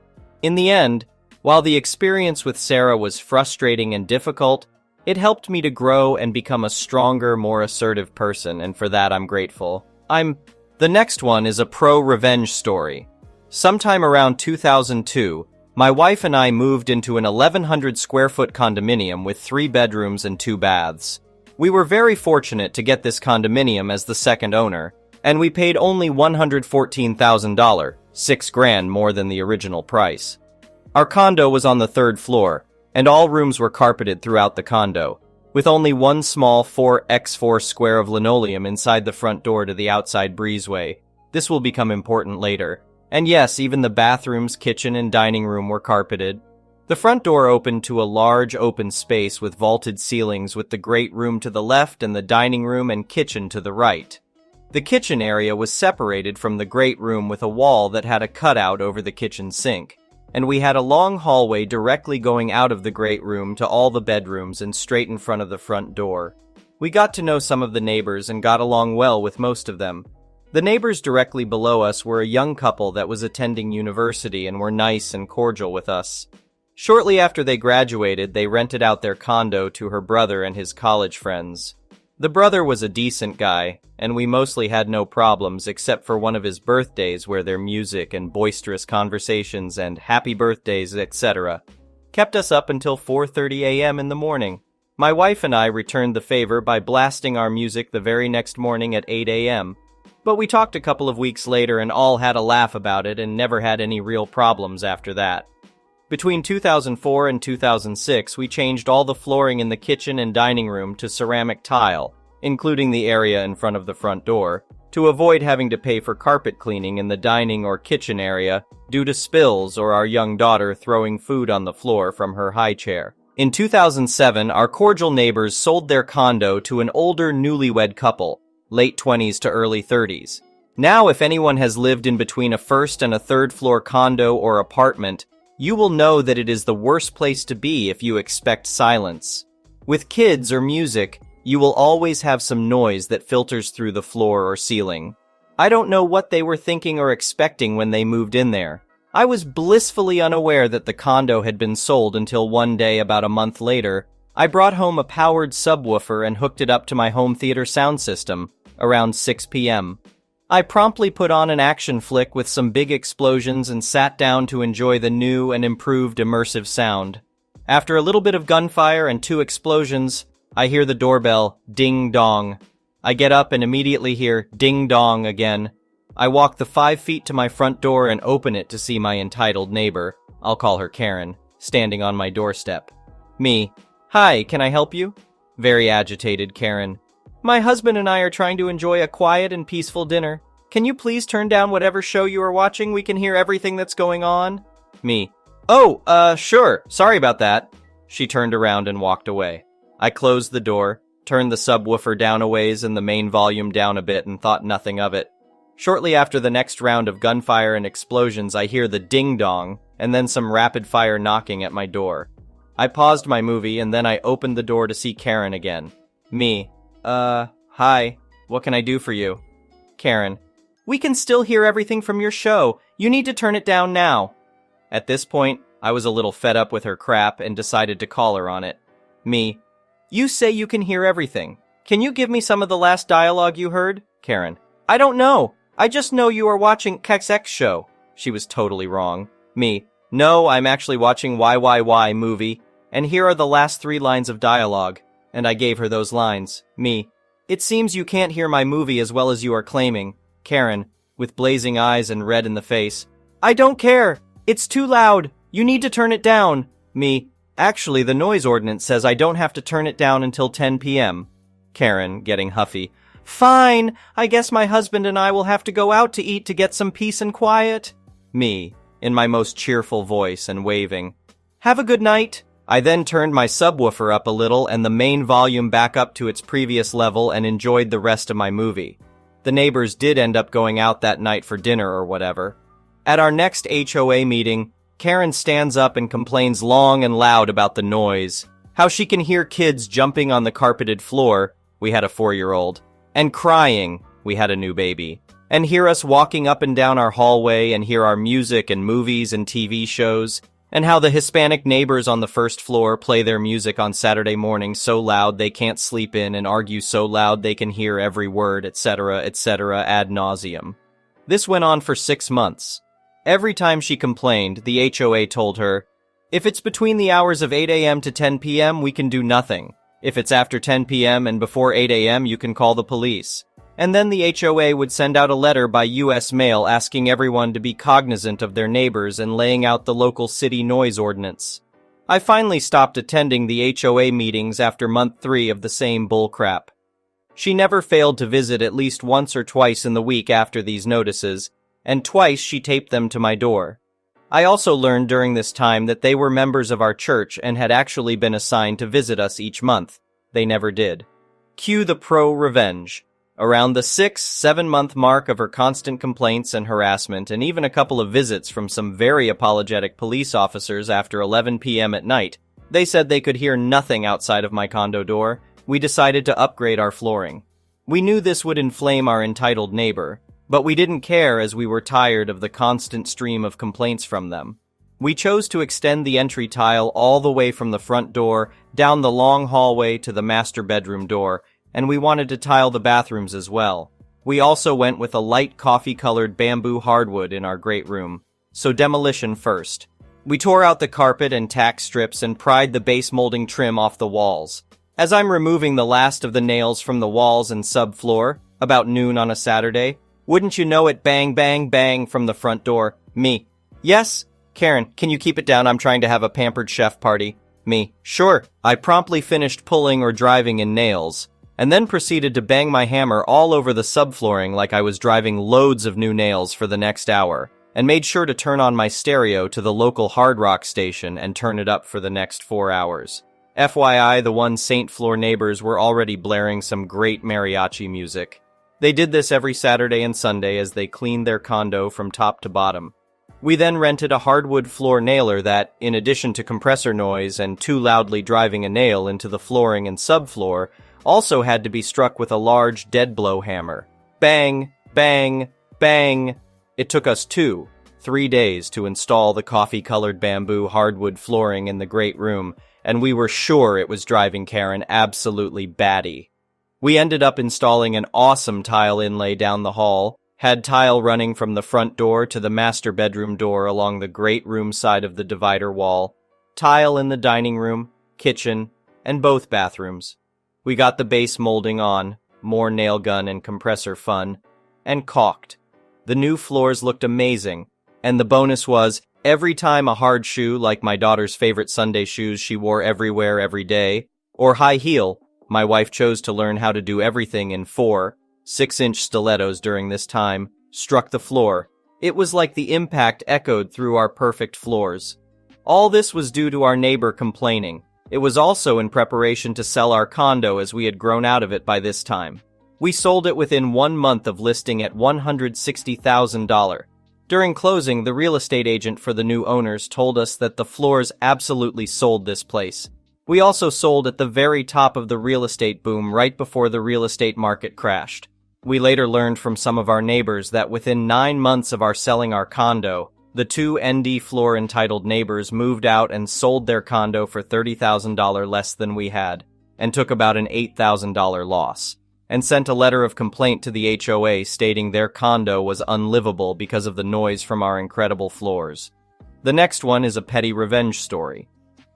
In the end, while the experience with Sarah was frustrating and difficult, it helped me to grow and become a stronger, more assertive person, and for that I'm grateful. The next one is a pro-revenge story. Sometime around 2002, my wife and I moved into an 1,100 square foot condominium with 3 bedrooms and 2 baths. We were very fortunate to get this condominium as the second owner, and we paid only $114,000, $6,000 more than the original price. Our condo was on the 3rd floor, and all rooms were carpeted throughout the condo, with only one small 4x4 square of linoleum inside the front door to the outside breezeway. This will become important later. And yes, even the bathrooms, kitchen, and dining room were carpeted. The front door opened to a large open space with vaulted ceilings, with the great room to the left and the dining room and kitchen to the right. The kitchen area was separated from the great room with a wall that had a cutout over the kitchen sink, and we had a long hallway directly going out of the great room to all the bedrooms and straight in front of the front door. We got to know some of the neighbors and got along well with most of them. The neighbors directly below us were a young couple that was attending university and were nice and cordial with us. Shortly after they graduated, they rented out their condo to her brother and his college friends. The brother was a decent guy, and we mostly had no problems except for one of his birthdays where their music and boisterous conversations and happy birthdays, etc. kept us up until 4:30 a.m. in the morning. My wife and I returned the favor by blasting our music the very next morning at 8 a.m. But we talked a couple of weeks later and all had a laugh about it and never had any real problems after that. Between 2004 and 2006, we changed all the flooring in the kitchen and dining room to ceramic tile, including the area in front of the front door, to avoid having to pay for carpet cleaning in the dining or kitchen area due to spills or our young daughter throwing food on the floor from her high chair. In 2007, our cordial neighbors sold their condo to an older newlywed couple, late 20s to early 30s. Now, if anyone has lived in between a first and a third floor condo or apartment, you will know that it is the worst place to be if you expect silence. With kids or music, you will always have some noise that filters through the floor or ceiling. I don't know what they were thinking or expecting when they moved in there. I was blissfully unaware that the condo had been sold until one day about a month later, I brought home a powered subwoofer and hooked it up to my home theater sound system around 6 p.m. I promptly put on an action flick with some big explosions and sat down to enjoy the new and improved immersive sound. After a little bit of gunfire and 2 explosions, I hear the doorbell, ding-dong. I get up and immediately hear ding-dong again. I walk the 5 feet to my front door and open it to see my entitled neighbor, I'll call her Karen, standing on my doorstep. Me, "Hi, can I help you?" Very agitated Karen. "My husband and I are trying to enjoy a quiet and peaceful dinner. Can you please turn down whatever show you are watching? We can hear everything that's going on." Me, "Oh, sure. Sorry about that." She turned around and walked away. I closed the door, turned the subwoofer down a ways and the main volume down a bit and thought nothing of it. Shortly after the next round of gunfire and explosions, I hear the ding-dong and then some rapid-fire knocking at my door. I paused my movie and then I opened the door to see Karen again. Me. Hi. What can I do for you? Karen. We can still hear everything from your show. You need to turn it down now. At this point, I was a little fed up with her crap and decided to call her on it. Me. You say you can hear everything. Can you give me some of the last dialogue you heard? Karen. I don't know. I just know you are watching XX show. She was totally wrong. Me. No, I'm actually watching YYY movie, and here are the last 3 lines of dialogue. And I gave her those lines. Me. It seems you can't hear my movie as well as you are claiming. Karen, with blazing eyes and red in the face. I don't care. It's too loud. You need to turn it down. Me. Actually, the noise ordinance says I don't have to turn it down until 10 p.m. Karen, getting huffy. Fine. I guess my husband and I will have to go out to eat to get some peace and quiet. Me, in my most cheerful voice and waving. Have a good night. I then turned my subwoofer up a little and the main volume back up to its previous level and enjoyed the rest of my movie. The neighbors did end up going out that night for dinner or whatever. At our next HOA meeting, Karen stands up and complains long and loud about the noise, how she can hear kids jumping on the carpeted floor, we had a 4-year-old, and crying, we had a new baby, and hear us walking up and down our hallway and hear our music and movies and TV shows, and how the Hispanic neighbors on the first floor play their music on Saturday mornings so loud they can't sleep in and argue so loud they can hear every word, etc., ad nauseum. This went on for 6 months. Every time she complained, the HOA told her, if it's between the hours of 8 a.m. to 10 p.m., we can do nothing. If it's after 10 p.m. and before 8 a.m., you can call the police. And then the HOA would send out a letter by U.S. mail asking everyone to be cognizant of their neighbors and laying out the local city noise ordinance. I finally stopped attending the HOA meetings after month 3 of the same bullcrap. She never failed to visit at least once or twice in the week after these notices, and twice she taped them to my door. I also learned during this time that they were members of our church and had actually been assigned to visit us each month. They never did. Cue the pro-revenge. Around the 6-7 month mark of her constant complaints and harassment, and even a couple of visits from some very apologetic police officers after 11 p.m. at night, they said they could hear nothing outside of my condo door, we decided to upgrade our flooring. We knew this would inflame our entitled neighbor, but we didn't care as we were tired of the constant stream of complaints from them. We chose to extend the entry tile all the way from the front door, down the long hallway to the master bedroom door, and we wanted to tile the bathrooms as well. We also went with a light coffee-colored bamboo hardwood in our great room. So demolition first. We tore out the carpet and tack strips and pried the base molding trim off the walls. As I'm removing the last of the nails from the walls and subfloor, about noon on a Saturday, wouldn't you know it, bang, bang, bang from the front door. Me. Yes? Karen, can you keep it down? I'm trying to have a pampered chef party. Me. Sure. I promptly finished pulling or driving in nails, and then proceeded to bang my hammer all over the subflooring like I was driving loads of new nails for the next hour, and made sure to turn on my stereo to the local hard rock station and turn it up for the next 4 hours. FYI, the one Saint Floor neighbors were already blaring some great mariachi music. They did this every Saturday and Sunday as they cleaned their condo from top to bottom. We then rented a hardwood floor nailer that, in addition to compressor noise and too loudly driving a nail into the flooring and subfloor, also had to be struck with a large dead blow hammer. Bang, bang, bang. It took us 3 days to install the coffee-colored bamboo hardwood flooring in the great room, and we were sure it was driving Karen absolutely batty. We ended up installing an awesome tile inlay down the hall, had tile running from the front door to the master bedroom door along the great room side of the divider wall, tile in the dining room, kitchen, and both bathrooms. We got the base molding on, more nail gun and compressor fun, and caulked. The new floors looked amazing, and the bonus was, every time a hard shoe like my daughter's favorite Sunday shoes she wore everywhere every day, or high heel, my wife chose to learn how to do everything in 4 6-inch stilettos during this time, struck the floor. It was like the impact echoed through our perfect floors. All this was due to our neighbor complaining. It was also in preparation to sell our condo as we had grown out of it by this time. We sold it within 1 month of listing at $160,000. During closing, the real estate agent for the new owners told us that the floors absolutely sold this place. We also sold at the very top of the real estate boom right before the real estate market crashed. We later learned from some of our neighbors that within 9 months of our selling our condo, the two ND floor entitled neighbors moved out and sold their condo for $30,000 less than we had, and took about an $8,000 loss, and sent a letter of complaint to the HOA stating their condo was unlivable because of the noise from our incredible floors. The next one is a petty revenge story.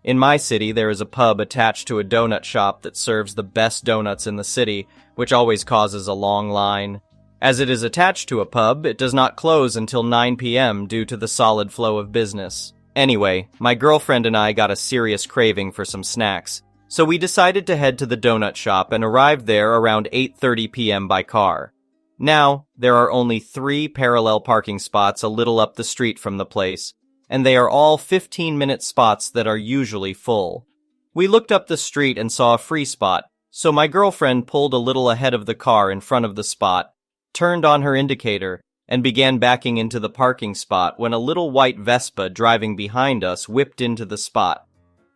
In my city, there is a pub attached to a donut shop that serves the best donuts in the city, which always causes a long line. As it is attached to a pub, it does not close until 9 p.m. due to the solid flow of business. Anyway, my girlfriend and I got a serious craving for some snacks, so we decided to head to the donut shop and arrived there around 8:30 p.m. by car. Now, there are only 3 parallel parking spots a little up the street from the place, and they are all 15-minute spots that are usually full. We looked up the street and saw a free spot, so my girlfriend pulled a little ahead of the car in front of the spot, turned on her indicator, and began backing into the parking spot when a little white Vespa driving behind us whipped into the spot.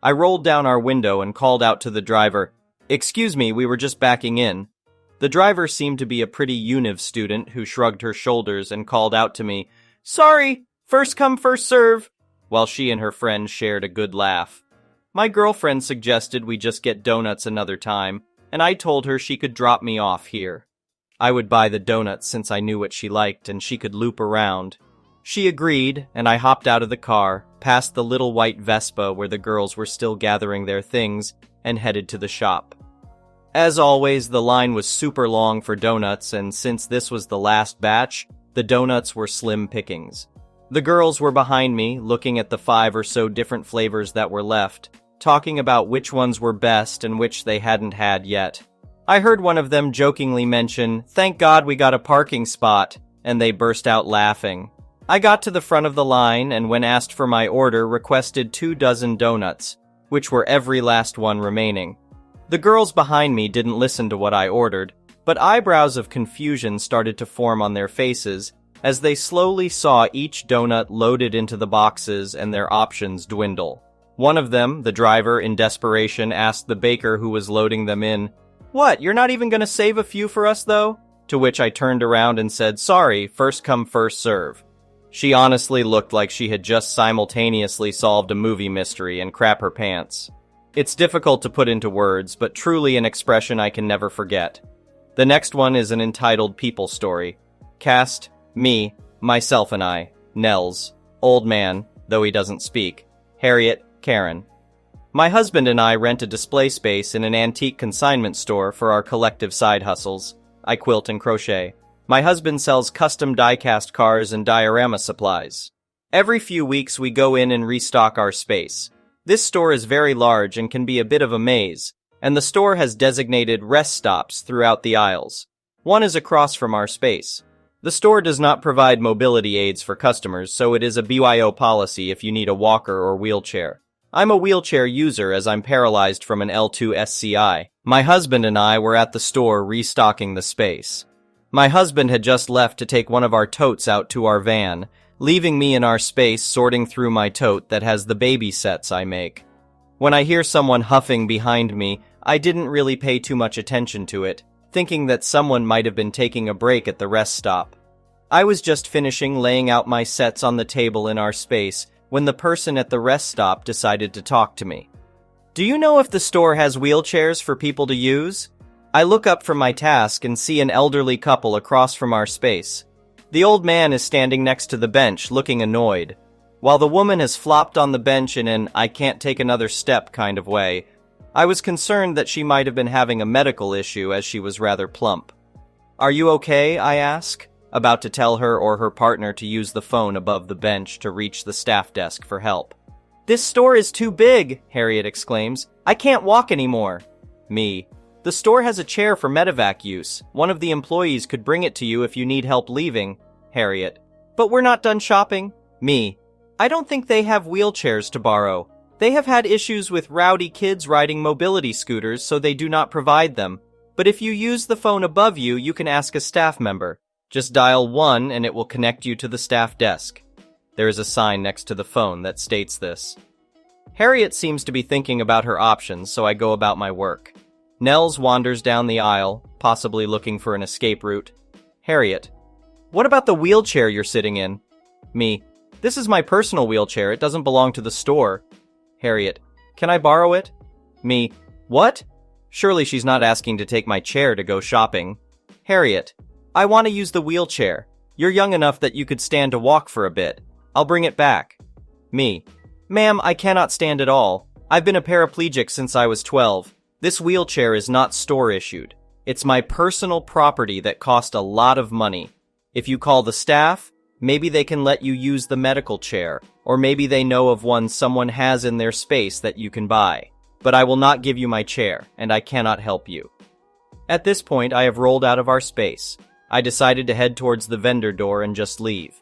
I rolled down our window and called out to the driver, "Excuse me, we were just backing in." The driver seemed to be a pretty univ student who shrugged her shoulders and called out to me, "Sorry, first come, first serve," while she and her friend shared a good laugh. My girlfriend suggested we just get donuts another time, and I told her she could drop me off here. I would buy the donuts since I knew what she liked and she could loop around. She agreed, and I hopped out of the car, past the little white Vespa where the girls were still gathering their things, and headed to the shop. As always, the line was super long for donuts, and since this was the last batch, the donuts were slim pickings. The girls were behind me, looking at the 5 or so different flavors that were left, talking about which ones were best and which they hadn't had yet. I heard one of them jokingly mention, "Thank God we got a parking spot," and they burst out laughing. I got to the front of the line and when asked for my order, requested 2 dozen donuts, which were every last one remaining. The girls behind me didn't listen to what I ordered, but eyebrows of confusion started to form on their faces as they slowly saw each donut loaded into the boxes and their options dwindle. One of them, the driver, in desperation, asked the baker who was loading them in, "What, you're not even going to save a few for us, though?" To which I turned around and said, "Sorry, first come, first serve." She honestly looked like she had just simultaneously solved a movie mystery and crap her pants. It's difficult to put into words, but truly an expression I can never forget. The next one is an entitled people story. Cast, me, myself and I, Nels, old man, though he doesn't speak, Harriet, Karen. My husband and I rent a display space in an antique consignment store for our collective side hustles. I quilt and crochet. My husband sells custom die-cast cars and diorama supplies. Every few weeks we go in and restock our space. This store is very large and can be a bit of a maze, and the store has designated rest stops throughout the aisles. One is across from our space. The store does not provide mobility aids for customers, so it is a BYO policy if you need a walker or wheelchair. I'm a wheelchair user as I'm paralyzed from an L2 SCI. My husband and I were at the store restocking the space. My husband had just left to take one of our totes out to our van, leaving me in our space sorting through my tote that has the baby sets I make. When I hear someone huffing behind me, I didn't really pay too much attention to it, thinking that someone might have been taking a break at the rest stop. I was just finishing laying out my sets on the table in our space when the person at the rest stop decided to talk to me. "Do you know if the store has wheelchairs for people to use?" I look up from my task and see an elderly couple across from our space. The old man is standing next to the bench, looking annoyed, while the woman has flopped on the bench in an "I can't take another step" kind of way. I was concerned that she might have been having a medical issue as she was rather plump. "Are you okay?" I ask, about to tell her or her partner to use the phone above the bench to reach the staff desk for help. "This store is too big," Harriet exclaims. "I can't walk anymore." Me. "The store has a chair for medevac use. One of the employees could bring it to you if you need help leaving." Harriet. "But we're not done shopping." Me. "I don't think they have wheelchairs to borrow. They have had issues with rowdy kids riding mobility scooters, so they do not provide them. But if you use the phone above you, you can ask a staff member. Just dial 1 and it will connect you to the staff desk. There is a sign next to the phone that states this. Harriet seems to be thinking about her options, so I go about my work. Nels wanders down the aisle, possibly looking for an escape route. Harriet: what about the wheelchair you're sitting in? Me: this is my personal wheelchair, it doesn't belong to the store. Harriet: can I borrow it? Me: what? Surely she's not asking to take my chair to go shopping. Harriet: I want to use the wheelchair. You're young enough that you could stand to walk for a bit. I'll bring it back. Me: ma'am, I cannot stand at all. I've been a paraplegic since I was 12. This wheelchair is not store-issued. It's my personal property that cost a lot of money. If you call the staff, maybe they can let you use the medical chair, or maybe they know of one someone has in their space that you can buy. But I will not give you my chair, and I cannot help you. At this point, I have rolled out of our space. I decided to head towards the vendor door and just leave.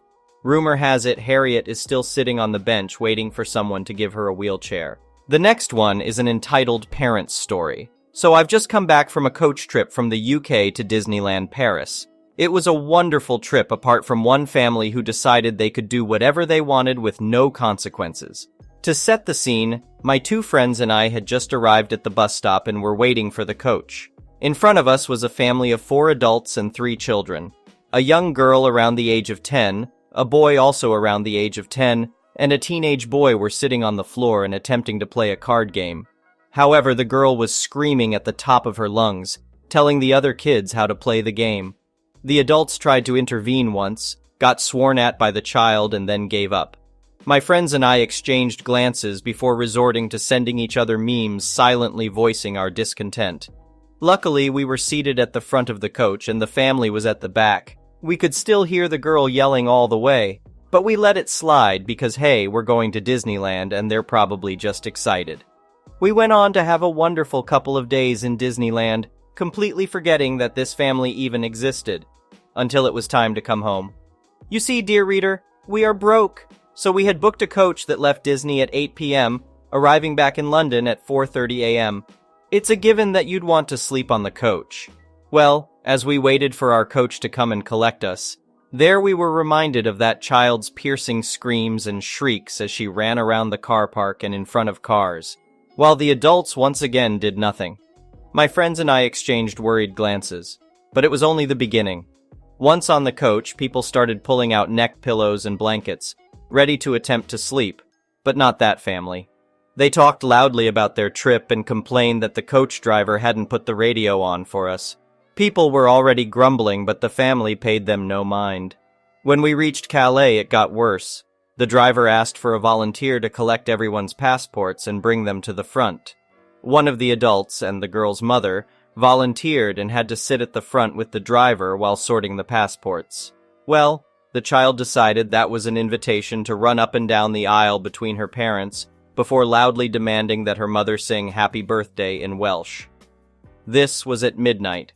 Rumor has it Harriet is still sitting on the bench waiting for someone to give her a wheelchair. The next one is an entitled parents story. So I've just come back from a coach trip from the UK to Disneyland Paris. It was a wonderful trip apart from one family who decided they could do whatever they wanted with no consequences. To set the scene, my 2 friends and I had just arrived at the bus stop and were waiting for the coach. In front of us was a family of 4 adults and 3 children. A young girl around the age of 10, a boy also around the age of 10, and a teenage boy were sitting on the floor and attempting to play a card game. However, the girl was screaming at the top of her lungs, telling the other kids how to play the game. The adults tried to intervene once, got sworn at by the child, and then gave up. My friends and I exchanged glances before resorting to sending each other memes silently voicing our discontent. Luckily, we were seated at the front of the coach and the family was at the back. We could still hear the girl yelling all the way, but we let it slide because, hey, we're going to Disneyland and they're probably just excited. We went on to have a wonderful couple of days in Disneyland, completely forgetting that this family even existed, until it was time to come home. You see, dear reader, we are broke, so we had booked a coach that left Disney at 8 p.m., arriving back in London at 4:30 a.m. It's a given that you'd want to sleep on the coach. Well, as we waited for our coach to come and collect us, there we were reminded of that child's piercing screams and shrieks as she ran around the car park and in front of cars, while the adults once again did nothing. My friends and I exchanged worried glances, but it was only the beginning. Once on the coach, people started pulling out neck pillows and blankets, ready to attempt to sleep, but not that family. They talked loudly about their trip and complained that the coach driver hadn't put the radio on for us. People were already grumbling, but the family paid them no mind. When we reached Calais, it got worse. The driver asked for a volunteer to collect everyone's passports and bring them to the front. One of the adults, and the girl's mother, volunteered and had to sit at the front with the driver while sorting the passports. Well, the child decided that was an invitation to run up and down the aisle between her parents before loudly demanding that her mother sing Happy Birthday in Welsh. This was at midnight.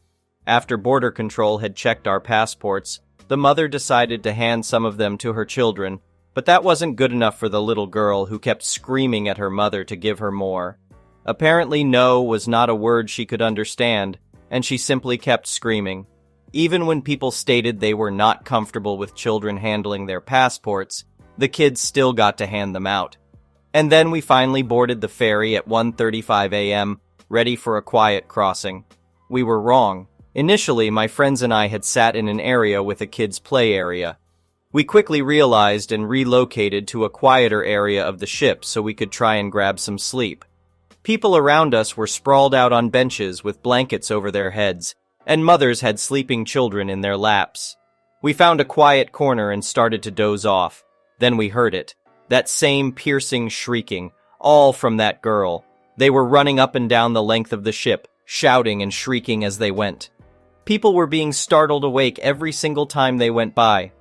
After border control had checked our passports, the mother decided to hand some of them to her children, but that wasn't good enough for the little girl who kept screaming at her mother to give her more. Apparently no was not a word she could understand, and she simply kept screaming. Even when people stated they were not comfortable with children handling their passports, the kids still got to hand them out. And then we finally boarded the ferry at 1:35 a.m., ready for a quiet crossing. We were wrong. Initially, my friends and I had sat in an area with a kids' play area. We quickly realized and relocated to a quieter area of the ship so we could try and grab some sleep. People around us were sprawled out on benches with blankets over their heads, and mothers had sleeping children in their laps. We found a quiet corner and started to doze off. Then we heard it. That same piercing shrieking, all from that girl. They were running up and down the length of the ship, shouting and shrieking as they went. People were being startled awake every single time they went by.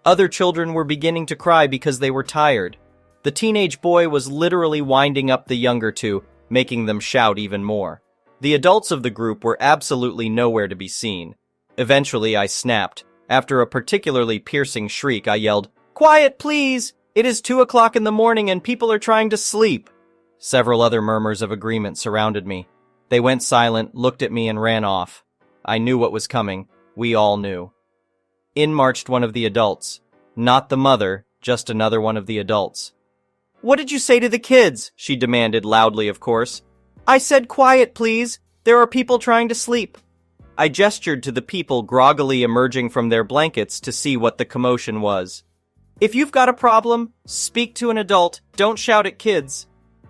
Other children were beginning to cry because they were tired. The teenage boy was literally winding up the younger two, making them shout even more. The adults of the group were absolutely nowhere to be seen. Eventually, I snapped. After a particularly piercing shriek, I yelled, "Quiet, please! It is 2 o'clock in the morning and people are trying to sleep." Several other murmurs of agreement surrounded me. They went silent, looked at me, and ran off. I knew what was coming. We all knew. In marched one of the adults. Not the mother, just another one of the adults. "What did you say to the kids?" she demanded, loudly, of course. "I said quiet, please. There are people trying to sleep." I gestured to the people groggily emerging from their blankets to see what the commotion was. "If you've got a problem, speak to an adult. Don't shout at kids."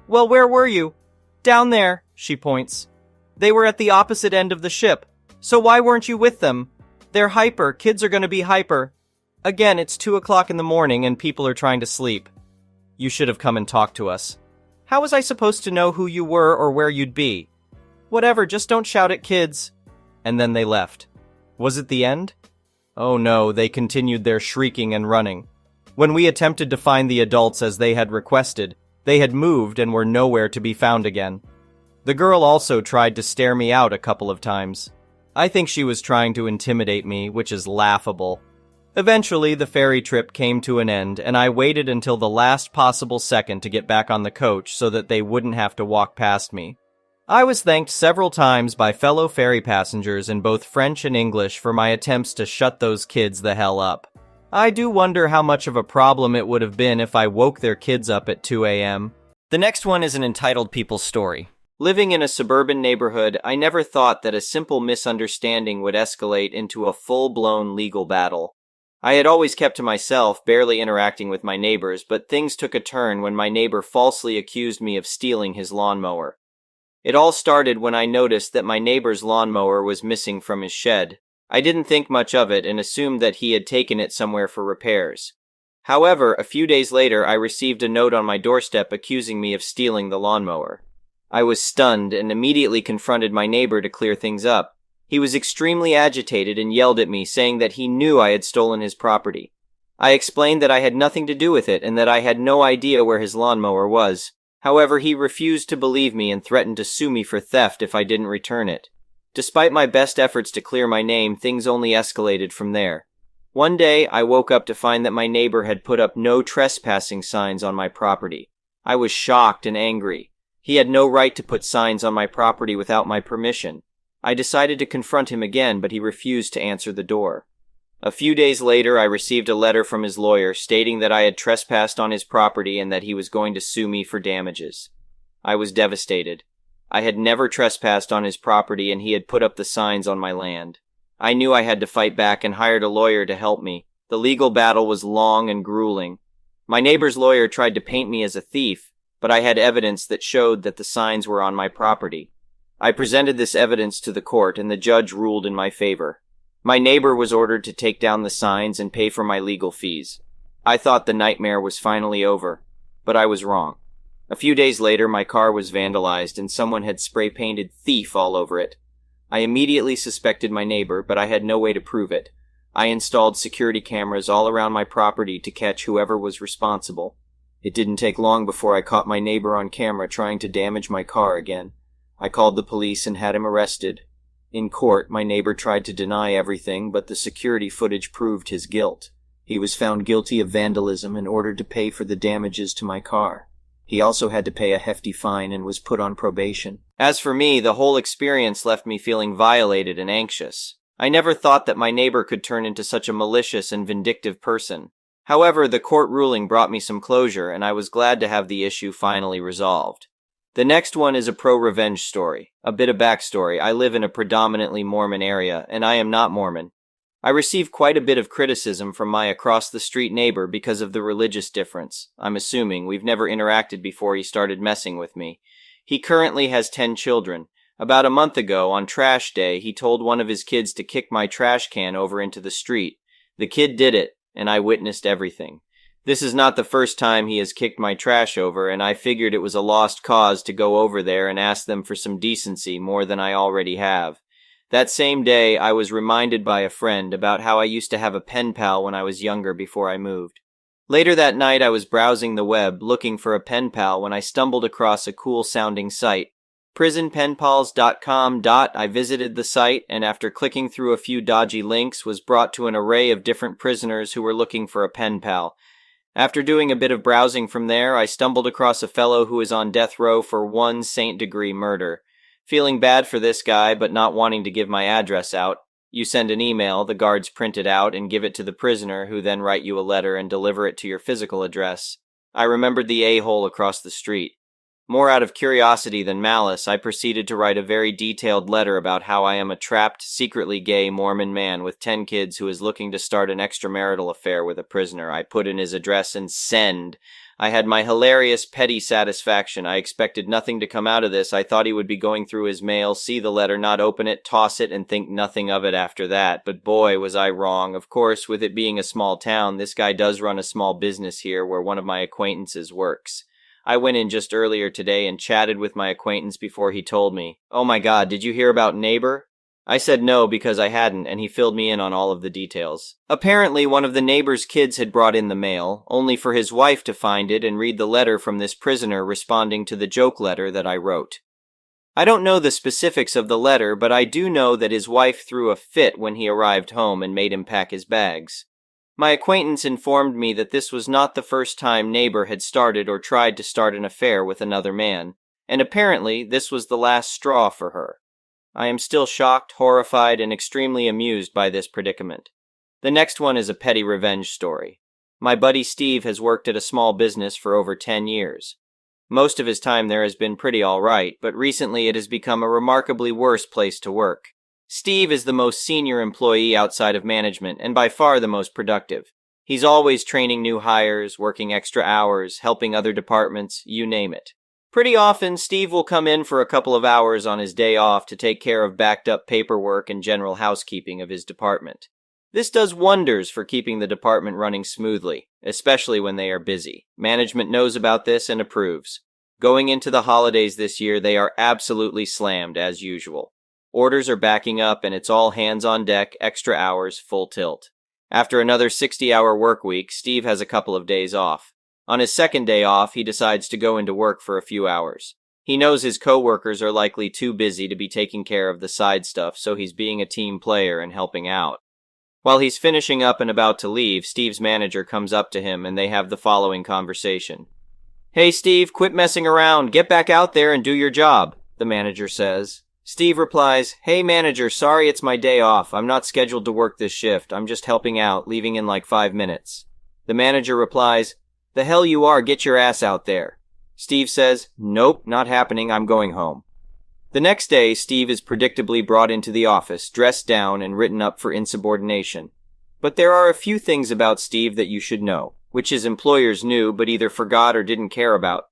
"Well, where were you?" "Down there," she points. "They were at the opposite end of the ship. So why weren't you with them? They're hyper. Kids are going to be hyper. Again, it's 2 o'clock in the morning and people are trying to sleep. You should have come and talked to us." "How was I supposed to know who you were or where you'd be?" "Whatever, just don't shout at kids." And then they left. Was it the end? Oh no, they continued their shrieking and running. When we attempted to find the adults as they had requested, they had moved and were nowhere to be found again. The girl also tried to stare me out a couple of times. I think she was trying to intimidate me, which is laughable. Eventually, the ferry trip came to an end, and I waited until the last possible second to get back on the coach so that they wouldn't have to walk past me. I was thanked several times by fellow ferry passengers in both French and English for my attempts to shut those kids the hell up. I do wonder how much of a problem it would have been if I woke their kids up at 2 a.m. The next one is an entitled people story. Living in a suburban neighborhood, I never thought that a simple misunderstanding would escalate into a full-blown legal battle. I had always kept to myself, barely interacting with my neighbors, but things took a turn when my neighbor falsely accused me of stealing his lawnmower. It all started when I noticed that my neighbor's lawnmower was missing from his shed. I didn't think much of it and assumed that he had taken it somewhere for repairs. However, a few days later, I received a note on my doorstep accusing me of stealing the lawnmower. I was stunned and immediately confronted my neighbor to clear things up. He was extremely agitated and yelled at me, saying that he knew I had stolen his property. I explained that I had nothing to do with it and that I had no idea where his lawnmower was. However, he refused to believe me and threatened to sue me for theft if I didn't return it. Despite my best efforts to clear my name, things only escalated from there. One day, I woke up to find that my neighbor had put up no trespassing signs on my property. I was shocked and angry. He had no right to put signs on my property without my permission. I decided to confront him again, but he refused to answer the door. A few days later, I received a letter from his lawyer stating that I had trespassed on his property and that he was going to sue me for damages. I was devastated. I had never trespassed on his property and he had put up the signs on my land. I knew I had to fight back and hired a lawyer to help me. The legal battle was long and grueling. My neighbor's lawyer tried to paint me as a thief, but I had evidence that showed that the signs were on my property. I presented this evidence to the court and the judge ruled in my favor. My neighbor was ordered to take down the signs and pay for my legal fees. I thought the nightmare was finally over, but I was wrong. A few days later, my car was vandalized and someone had spray-painted "thief" all over it. I immediately suspected my neighbor, but I had no way to prove it. I installed security cameras all around my property to catch whoever was responsible. It didn't take long before I caught my neighbor on camera trying to damage my car again. I called the police and had him arrested. In court, my neighbor tried to deny everything, but the security footage proved his guilt. He was found guilty of vandalism and ordered to pay for the damages to my car. He also had to pay a hefty fine and was put on probation. As for me, the whole experience left me feeling violated and anxious. I never thought that my neighbor could turn into such a malicious and vindictive person. However, the court ruling brought me some closure, and I was glad to have the issue finally resolved. The next one is a pro-revenge story. A bit of backstory. I live in a predominantly Mormon area, and I am not Mormon. I receive quite a bit of criticism from my across-the-street neighbor because of the religious difference. I'm assuming. We've never interacted before he started messing with me. He currently has 10 children. About a month ago, on trash day, he told one of his kids to kick my trash can over into the street. The kid did it, and I witnessed everything. This is not the first time he has kicked my trash over, and I figured it was a lost cause to go over there and ask them for some decency more than I already have. That same day, I was reminded by a friend about how I used to have a pen pal when I was younger before I moved. Later that night, I was browsing the web looking for a pen pal when I stumbled across a cool-sounding site. prisonpenpals.com. I visited the site, and after clicking through a few dodgy links, was brought to an array of different prisoners who were looking for a pen pal. After doing a bit of browsing from there, I stumbled across a fellow who is on death row for 1 saint-degree murder. Feeling bad for this guy, but not wanting to give my address out, you send an email, the guards print it out and give it to the prisoner, who then write you a letter and deliver it to your physical address. I remembered the a-hole across the street. More out of curiosity than malice, I proceeded to write a very detailed letter about how I am a trapped, secretly gay Mormon man with 10 kids who is looking to start an extramarital affair with a prisoner. I put in his address and send. I had my hilarious, petty satisfaction. I expected nothing to come out of this. I thought he would be going through his mail, see the letter, not open it, toss it, and think nothing of it after that. But boy, was I wrong. Of course, with it being a small town, this guy does run a small business here where one of my acquaintances works. I went in just earlier today and chatted with my acquaintance before he told me. "Oh my God, did you hear about neighbor?" I said no because I hadn't, and he filled me in on all of the details. Apparently, one of the neighbor's kids had brought in the mail, only for his wife to find it and read the letter from this prisoner responding to the joke letter that I wrote. I don't know the specifics of the letter, but I do know that his wife threw a fit when he arrived home and made him pack his bags. My acquaintance informed me that this was not the first time neighbor had started or tried to start an affair with another man, and apparently this was the last straw for her. I am still shocked, horrified, and extremely amused by this predicament. The next one is a petty revenge story. My buddy Steve has worked at a small business for over 10 years. Most of his time there has been pretty alright, but recently it has become a remarkably worse place to work. Steve is the most senior employee outside of management, and by far the most productive. He's always training new hires, working extra hours, helping other departments, you name it. Pretty often, Steve will come in for a couple of hours on his day off to take care of backed up paperwork and general housekeeping of his department. This does wonders for keeping the department running smoothly, especially when they are busy. Management knows about this and approves. Going into the holidays this year, they are absolutely slammed, as usual. Orders are backing up and it's all hands on deck, extra hours, full tilt. After another 60-hour work week, Steve has a couple of days off. On his second day off, he decides to go into work for a few hours. He knows his co-workers are likely too busy to be taking care of the side stuff, so he's being a team player and helping out. While he's finishing up and about to leave, Steve's manager comes up to him and they have the following conversation. "Hey Steve, quit messing around, get back out there and do your job," the manager says. Steve replies, "Hey manager, sorry it's my day off. I'm not scheduled to work this shift. I'm just helping out, leaving in like 5 minutes. The manager replies, "The hell you are, get your ass out there." Steve says, "Nope, not happening, I'm going home." The next day, Steve is predictably brought into the office, dressed down and written up for insubordination. But there are a few things about Steve that you should know, which his employers knew but either forgot or didn't care about.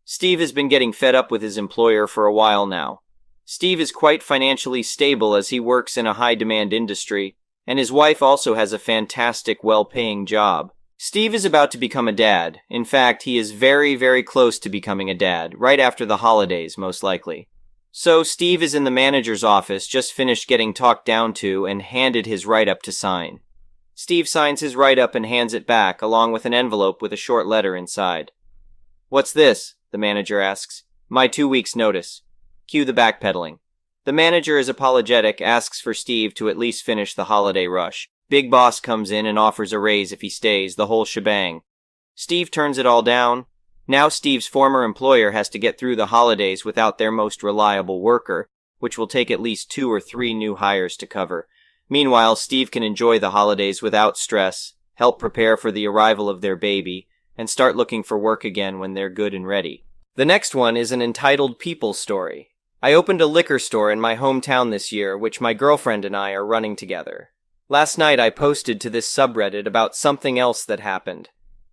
Steve has been getting fed up with his employer for a while now. Steve is quite financially stable as he works in a high-demand industry, and his wife also has a fantastic, well-paying job. Steve is about to become a dad. In fact, he is very, very close to becoming a dad, right after the holidays, most likely. So Steve is in the manager's office, just finished getting talked down to, and handed his write-up to sign. Steve signs his write-up and hands it back, along with an envelope with a short letter inside. "What's this?" the manager asks. "My 2 weeks' notice." Cue the backpedaling. The manager is apologetic, asks for Steve to at least finish the holiday rush. Big Boss comes in and offers a raise if he stays, the whole shebang. Steve turns it all down. Now Steve's former employer has to get through the holidays without their most reliable worker, which will take at least 2 or 3 new hires to cover. Meanwhile, Steve can enjoy the holidays without stress, help prepare for the arrival of their baby, and start looking for work again when they're good and ready. The next one is an entitled people story. I opened a liquor store in my hometown this year, which my girlfriend and I are running together. Last night I posted to this subreddit about something else that happened.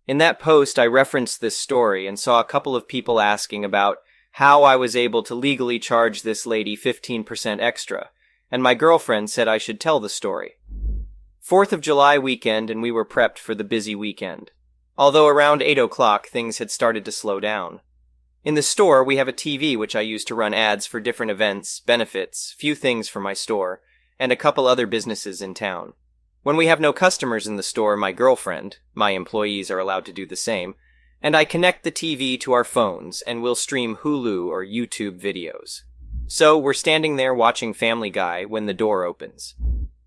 In that post I referenced this story and saw a couple of people asking about how I was able to legally charge this lady 15% extra, and my girlfriend said I should tell the story. 4th of July weekend and we were prepped for the busy weekend. Although around 8 o'clock things had started to slow down. In the store, we have a TV which I use to run ads for different events, benefits, few things for my store, and a couple other businesses in town. When we have no customers in the store, my girlfriend, my employees are allowed to do the same, and I connect the TV to our phones and we'll stream Hulu or YouTube videos. So we're standing there watching Family Guy when the door opens.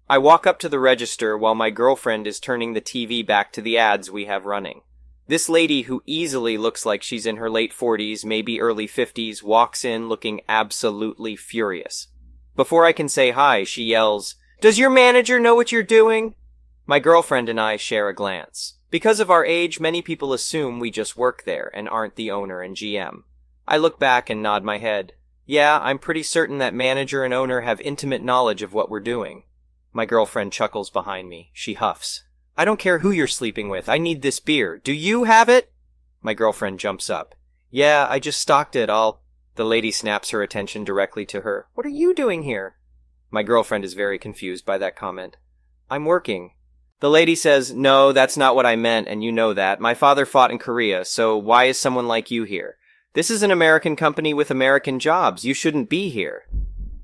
I walk up to the register while my girlfriend is turning the TV back to the ads we have running. This lady, who easily looks like she's in her late 40s, maybe early 50s, walks in looking absolutely furious. Before I can say hi, she yells, "Does your manager know what you're doing?" My girlfriend and I share a glance. Because of our age, many people assume we just work there and aren't the owner and GM. I look back and nod my head. Yeah, I'm pretty certain that manager and owner have intimate knowledge of what we're doing. My girlfriend chuckles behind me. She huffs. "I don't care who you're sleeping with. I need this beer. Do you have it?" My girlfriend jumps up. "Yeah, I just stocked it. The lady snaps her attention directly to her. "What are you doing here?" My girlfriend is very confused by that comment. "I'm working." The lady says, "No, that's not what I meant, and you know that. My father fought in Korea, so why is someone like you here? This is an American company with American jobs. You shouldn't be here."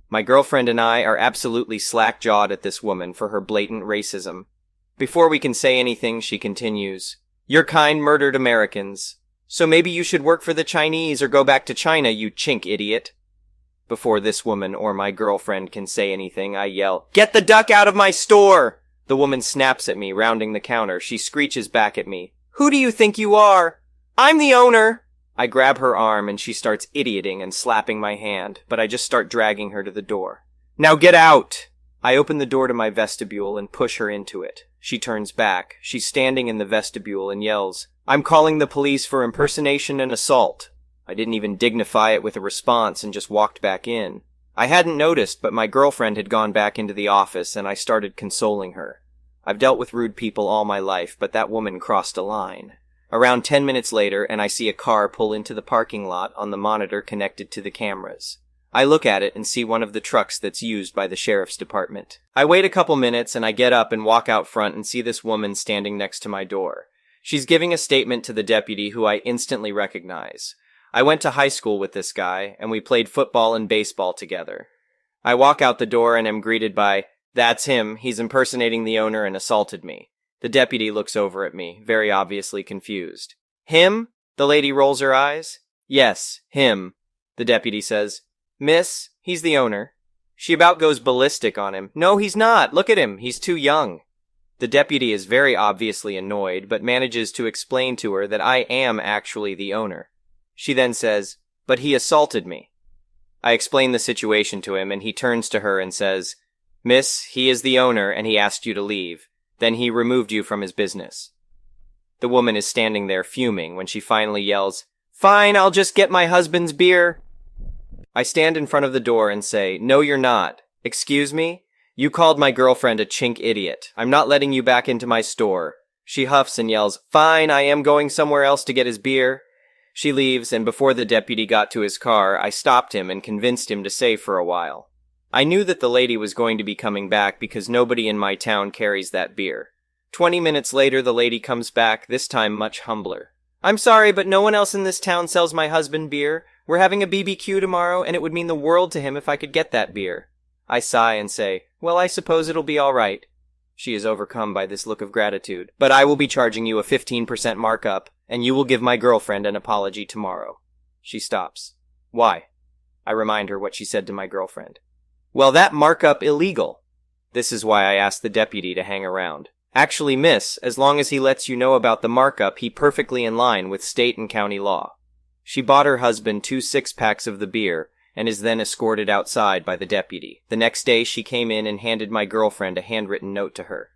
My girlfriend and I are absolutely slack-jawed at this woman for her blatant racism. Before we can say anything, she continues, "Your kind murdered Americans. So maybe you should work for the Chinese or go back to China, you chink idiot." Before this woman or my girlfriend can say anything, I yell, "Get the duck out of my store!" The woman snaps at me, rounding the counter. She screeches back at me, "Who do you think you are? I'm the owner!" I grab her arm and she starts idioting and slapping my hand, but I just start dragging her to the door. "Now get out!" I open the door to my vestibule and push her into it. She turns back. She's standing in the vestibule and yells, "I'm calling the police for impersonation and assault." I didn't even dignify it with a response and just walked back in. I hadn't noticed, but my girlfriend had gone back into the office and I started consoling her. I've dealt with rude people all my life, but that woman crossed a line. Around 10 minutes later, and I see a car pull into the parking lot on the monitor connected to the cameras. I look at it and see one of the trucks that's used by the sheriff's department. I wait a couple minutes and I get up and walk out front and see this woman standing next to my door. She's giving a statement to the deputy, who I instantly recognize. I went to high school with this guy, and we played football and baseball together. I walk out the door and am greeted by, "That's him. He's impersonating the owner and assaulted me." The deputy looks over at me, very obviously confused. "Him?" The lady rolls her eyes. "Yes, him." The deputy says, "Miss, he's the owner." She about goes ballistic on him. "No, he's not. Look at him. He's too young." The deputy is very obviously annoyed, but manages to explain to her that I am actually the owner. She then says, "But he assaulted me." I explain the situation to him, and he turns to her and says, "Miss, he is the owner, and he asked you to leave. Then he removed you from his business." The woman is standing there fuming when she finally yells, "Fine, I'll just get my husband's beer." I stand in front of the door and say, "No, you're not. Excuse me? You called my girlfriend a chink idiot. I'm not letting you back into my store." She huffs and yells, "Fine, I am going somewhere else to get his beer." She leaves, and before the deputy got to his car, I stopped him and convinced him to stay for a while. I knew that the lady was going to be coming back because nobody in my town carries that beer. 20 minutes later, the lady comes back, this time much humbler. "I'm sorry, but no one else in this town sells my husband beer. We're having a BBQ tomorrow, and it would mean the world to him if I could get that beer." I sigh and say, "Well, I suppose it'll be all right." She is overcome by this look of gratitude. "But I will be charging you a 15% markup, and you will give my girlfriend an apology tomorrow." She stops. "Why?" I remind her what she said to my girlfriend. "Well, that markup illegal." This is why I asked the deputy to hang around. "Actually, miss, as long as he lets you know about the markup, he perfectly in line with state and county law." She bought her husband 2 6-packs of the beer, and is then escorted outside by the deputy. The next day, she came in and handed my girlfriend a handwritten note to her.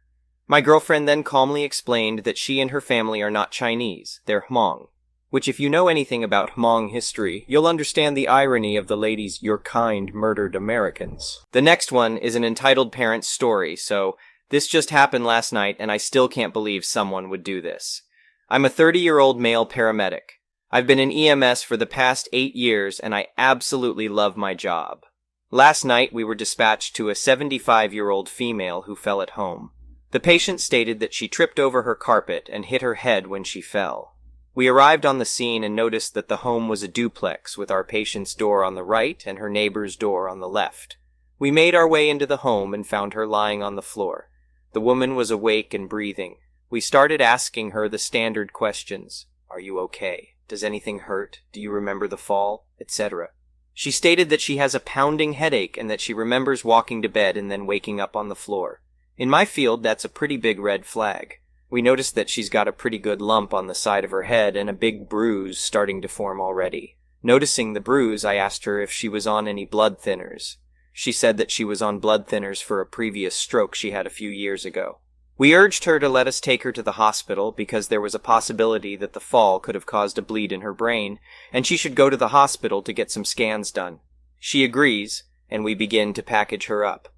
My girlfriend then calmly explained that she and her family are not Chinese, they're Hmong. Which, if you know anything about Hmong history, you'll understand the irony of the lady's "your kind murdered Americans." The next one is an entitled parent's story, so this just happened last night and I still can't believe someone would do this. I'm a 30-year-old male paramedic. I've been in EMS for the past 8 years and I absolutely love my job. Last night we were dispatched to a 75-year-old female who fell at home. The patient stated that she tripped over her carpet and hit her head when she fell. We arrived on the scene and noticed that the home was a duplex with our patient's door on the right and her neighbor's door on the left. We made our way into the home and found her lying on the floor. The woman was awake and breathing. We started asking her the standard questions. "Are you okay? Does anything hurt? Do you remember the fall?" etc. She stated that she has a pounding headache and that she remembers walking to bed and then waking up on the floor. In my field, that's a pretty big red flag. We noticed that she's got a pretty good lump on the side of her head and a big bruise starting to form already. Noticing the bruise, I asked her if she was on any blood thinners. She said that she was on blood thinners for a previous stroke she had a few years ago. We urged her to let us take her to the hospital because there was a possibility that the fall could have caused a bleed in her brain, and she should go to the hospital to get some scans done. She agrees, and we begin to package her up.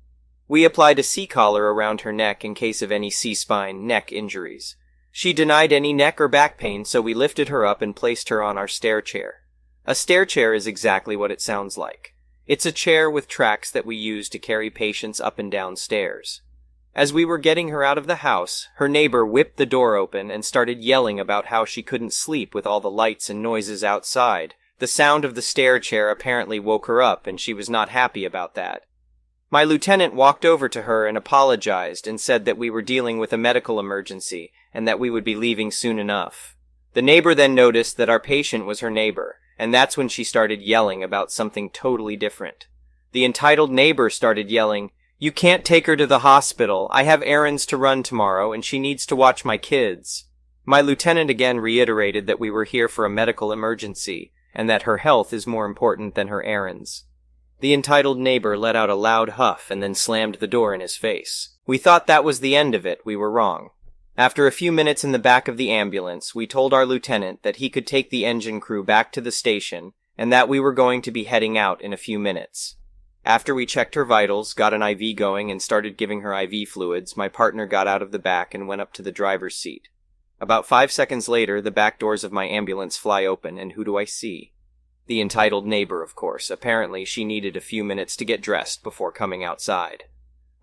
We applied a C-collar around her neck in case of any C-spine neck injuries. She denied any neck or back pain, so we lifted her up and placed her on our stair chair. A stair chair is exactly what it sounds like. It's a chair with tracks that we use to carry patients up and down stairs. As we were getting her out of the house, her neighbor whipped the door open and started yelling about how she couldn't sleep with all the lights and noises outside. The sound of the stair chair apparently woke her up, and she was not happy about that. My lieutenant walked over to her and apologized and said that we were dealing with a medical emergency and that we would be leaving soon enough. The neighbor then noticed that our patient was her neighbor, and that's when she started yelling about something totally different. The entitled neighbor started yelling, "You can't take her to the hospital. I have errands to run tomorrow, and she needs to watch my kids." My lieutenant again reiterated that we were here for a medical emergency, and that her health is more important than her errands. The entitled neighbor let out a loud huff and then slammed the door in his face. We thought that was the end of it. We were wrong. After a few minutes in the back of the ambulance, we told our lieutenant that he could take the engine crew back to the station and that we were going to be heading out in a few minutes. After we checked her vitals, got an IV going, and started giving her IV fluids, my partner got out of the back and went up to the driver's seat. About 5 seconds later, the back doors of my ambulance fly open, and who do I see? The entitled neighbor, of course. Apparently, she needed a few minutes to get dressed before coming outside.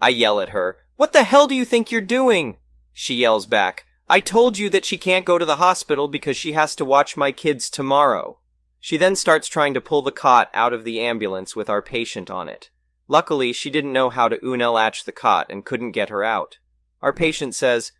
I yell at her, "What the hell do you think you're doing?" She yells back, "I told you that she can't go to the hospital because she has to watch my kids tomorrow." She then starts trying to pull the cot out of the ambulance with our patient on it. Luckily, she didn't know how to latch the cot and couldn't get her out. Our patient says,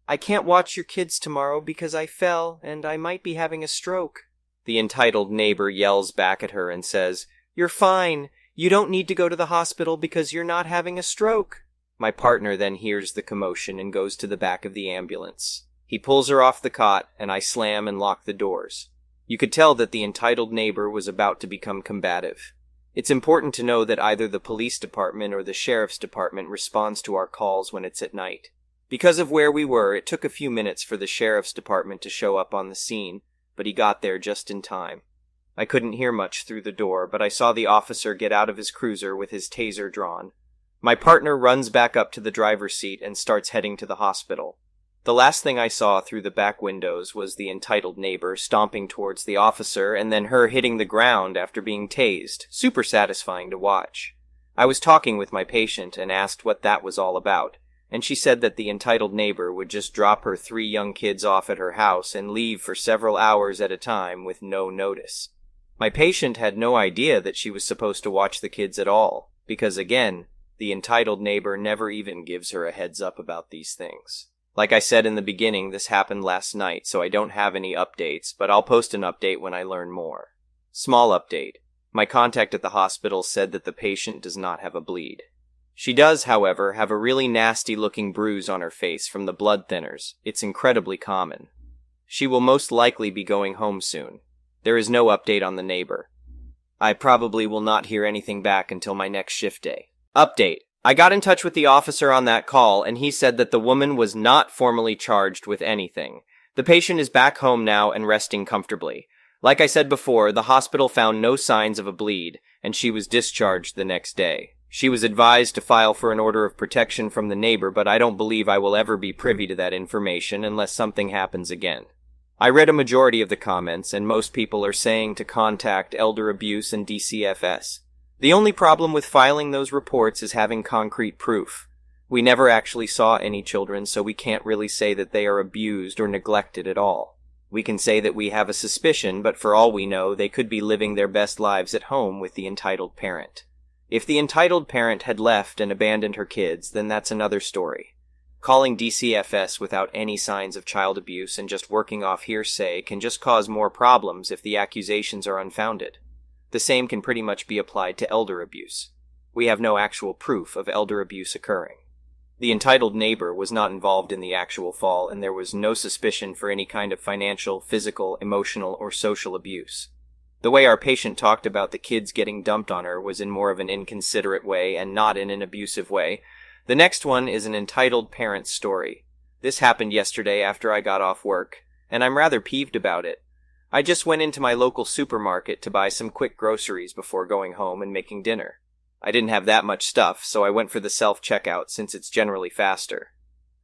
"I can't watch your kids tomorrow because I fell and I might be having a stroke." The entitled neighbor yells back at her and says, "You're fine. You don't need to go to the hospital because you're not having a stroke." My partner then hears the commotion and goes to the back of the ambulance. He pulls her off the cot, and I slam and lock the doors. You could tell that the entitled neighbor was about to become combative. It's important to know that either the police department or the sheriff's department responds to our calls when it's at night. Because of where we were, it took a few minutes for the sheriff's department to show up on the scene, but he got there just in time. I couldn't hear much through the door, but I saw the officer get out of his cruiser with his taser drawn. My partner runs back up to the driver's seat and starts heading to the hospital. The last thing I saw through the back windows was the entitled neighbor stomping towards the officer and then her hitting the ground after being tased. Super satisfying to watch. I was talking with my patient and asked what that was all about, and she said that the entitled neighbor would just drop her 3 young kids off at her house and leave for several hours at a time with no notice. My patient had no idea that she was supposed to watch the kids at all, because again, the entitled neighbor never even gives her a heads up about these things. Like I said in the beginning, this happened last night, so I don't have any updates, but I'll post an update when I learn more. Small update. My contact at the hospital said that the patient does not have a bleed. She does, however, have a really nasty-looking bruise on her face from the blood thinners. It's incredibly common. She will most likely be going home soon. There is no update on the neighbor. I probably will not hear anything back until my next shift day. Update. I got in touch with the officer on that call, and he said that the woman was not formally charged with anything. The patient is back home now and resting comfortably. Like I said before, the hospital found no signs of a bleed, and she was discharged the next day. She was advised to file for an order of protection from the neighbor, but I don't believe I will ever be privy to that information unless something happens again. I read a majority of the comments, and most people are saying to contact Elder Abuse and DCFS. The only problem with filing those reports is having concrete proof. We never actually saw any children, so we can't really say that they are abused or neglected at all. We can say that we have a suspicion, but for all we know, they could be living their best lives at home with the entitled parent. If the entitled parent had left and abandoned her kids, then that's another story. Calling DCFS without any signs of child abuse and just working off hearsay can just cause more problems if the accusations are unfounded. The same can pretty much be applied to elder abuse. We have no actual proof of elder abuse occurring. The entitled neighbor was not involved in the actual fall, and there was no suspicion for any kind of financial, physical, emotional, or social abuse. The way our patient talked about the kids getting dumped on her was in more of an inconsiderate way and not in an abusive way. The next one is an entitled parent's story. This happened yesterday after I got off work, and I'm rather peeved about it. I just went into my local supermarket to buy some quick groceries before going home and making dinner. I didn't have that much stuff, so I went for the self-checkout since it's generally faster.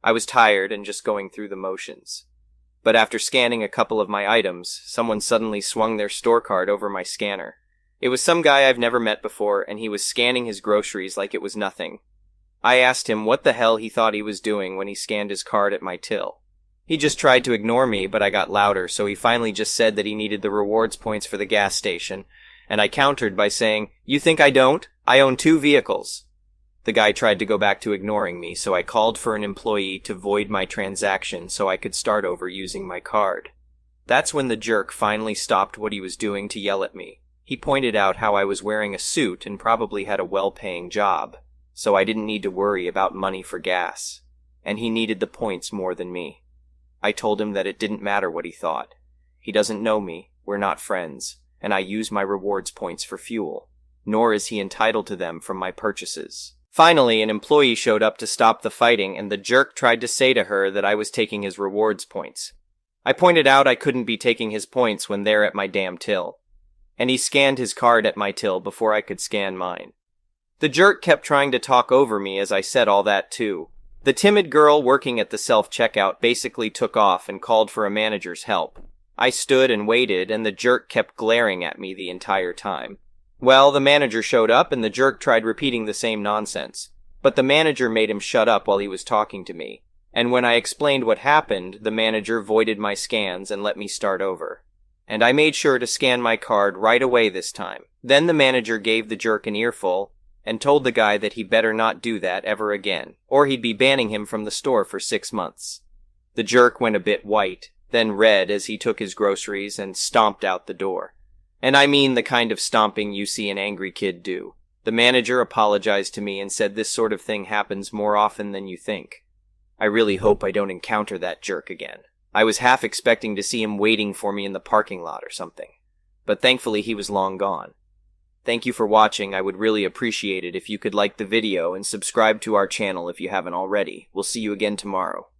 I was tired and just going through the motions. But after scanning a couple of my items, someone suddenly swung their store card over my scanner. It was some guy I've never met before, and he was scanning his groceries like it was nothing. I asked him what the hell he thought he was doing when he scanned his card at my till. He just tried to ignore me, but I got louder, so he finally just said that he needed the rewards points for the gas station, and I countered by saying, "You think I don't? I own 2 vehicles." The guy tried to go back to ignoring me, so I called for an employee to void my transaction so I could start over using my card. That's when the jerk finally stopped what he was doing to yell at me. He pointed out how I was wearing a suit and probably had a well-paying job, so I didn't need to worry about money for gas, and he needed the points more than me. I told him that it didn't matter what he thought. He doesn't know me, we're not friends, and I use my rewards points for fuel, nor is he entitled to them from my purchases. Finally, an employee showed up to stop the fighting, and the jerk tried to say to her that I was taking his rewards points. I pointed out I couldn't be taking his points when they're at my damn till, and he scanned his card at my till before I could scan mine. The jerk kept trying to talk over me as I said all that too. The timid girl working at the self-checkout basically took off and called for a manager's help. I stood and waited, and the jerk kept glaring at me the entire time. Well, the manager showed up, and the jerk tried repeating the same nonsense. But the manager made him shut up while he was talking to me. And when I explained what happened, the manager voided my scans and let me start over. And I made sure to scan my card right away this time. Then the manager gave the jerk an earful and told the guy that he better not do that ever again, or he'd be banning him from the store for 6 months. The jerk went a bit white, then red as he took his groceries and stomped out the door. And I mean the kind of stomping you see an angry kid do. The manager apologized to me and said this sort of thing happens more often than you think. I really hope I don't encounter that jerk again. I was half expecting to see him waiting for me in the parking lot or something. But thankfully he was long gone. Thank you for watching. I would really appreciate it if you could like the video and subscribe to our channel if you haven't already. We'll see you again tomorrow.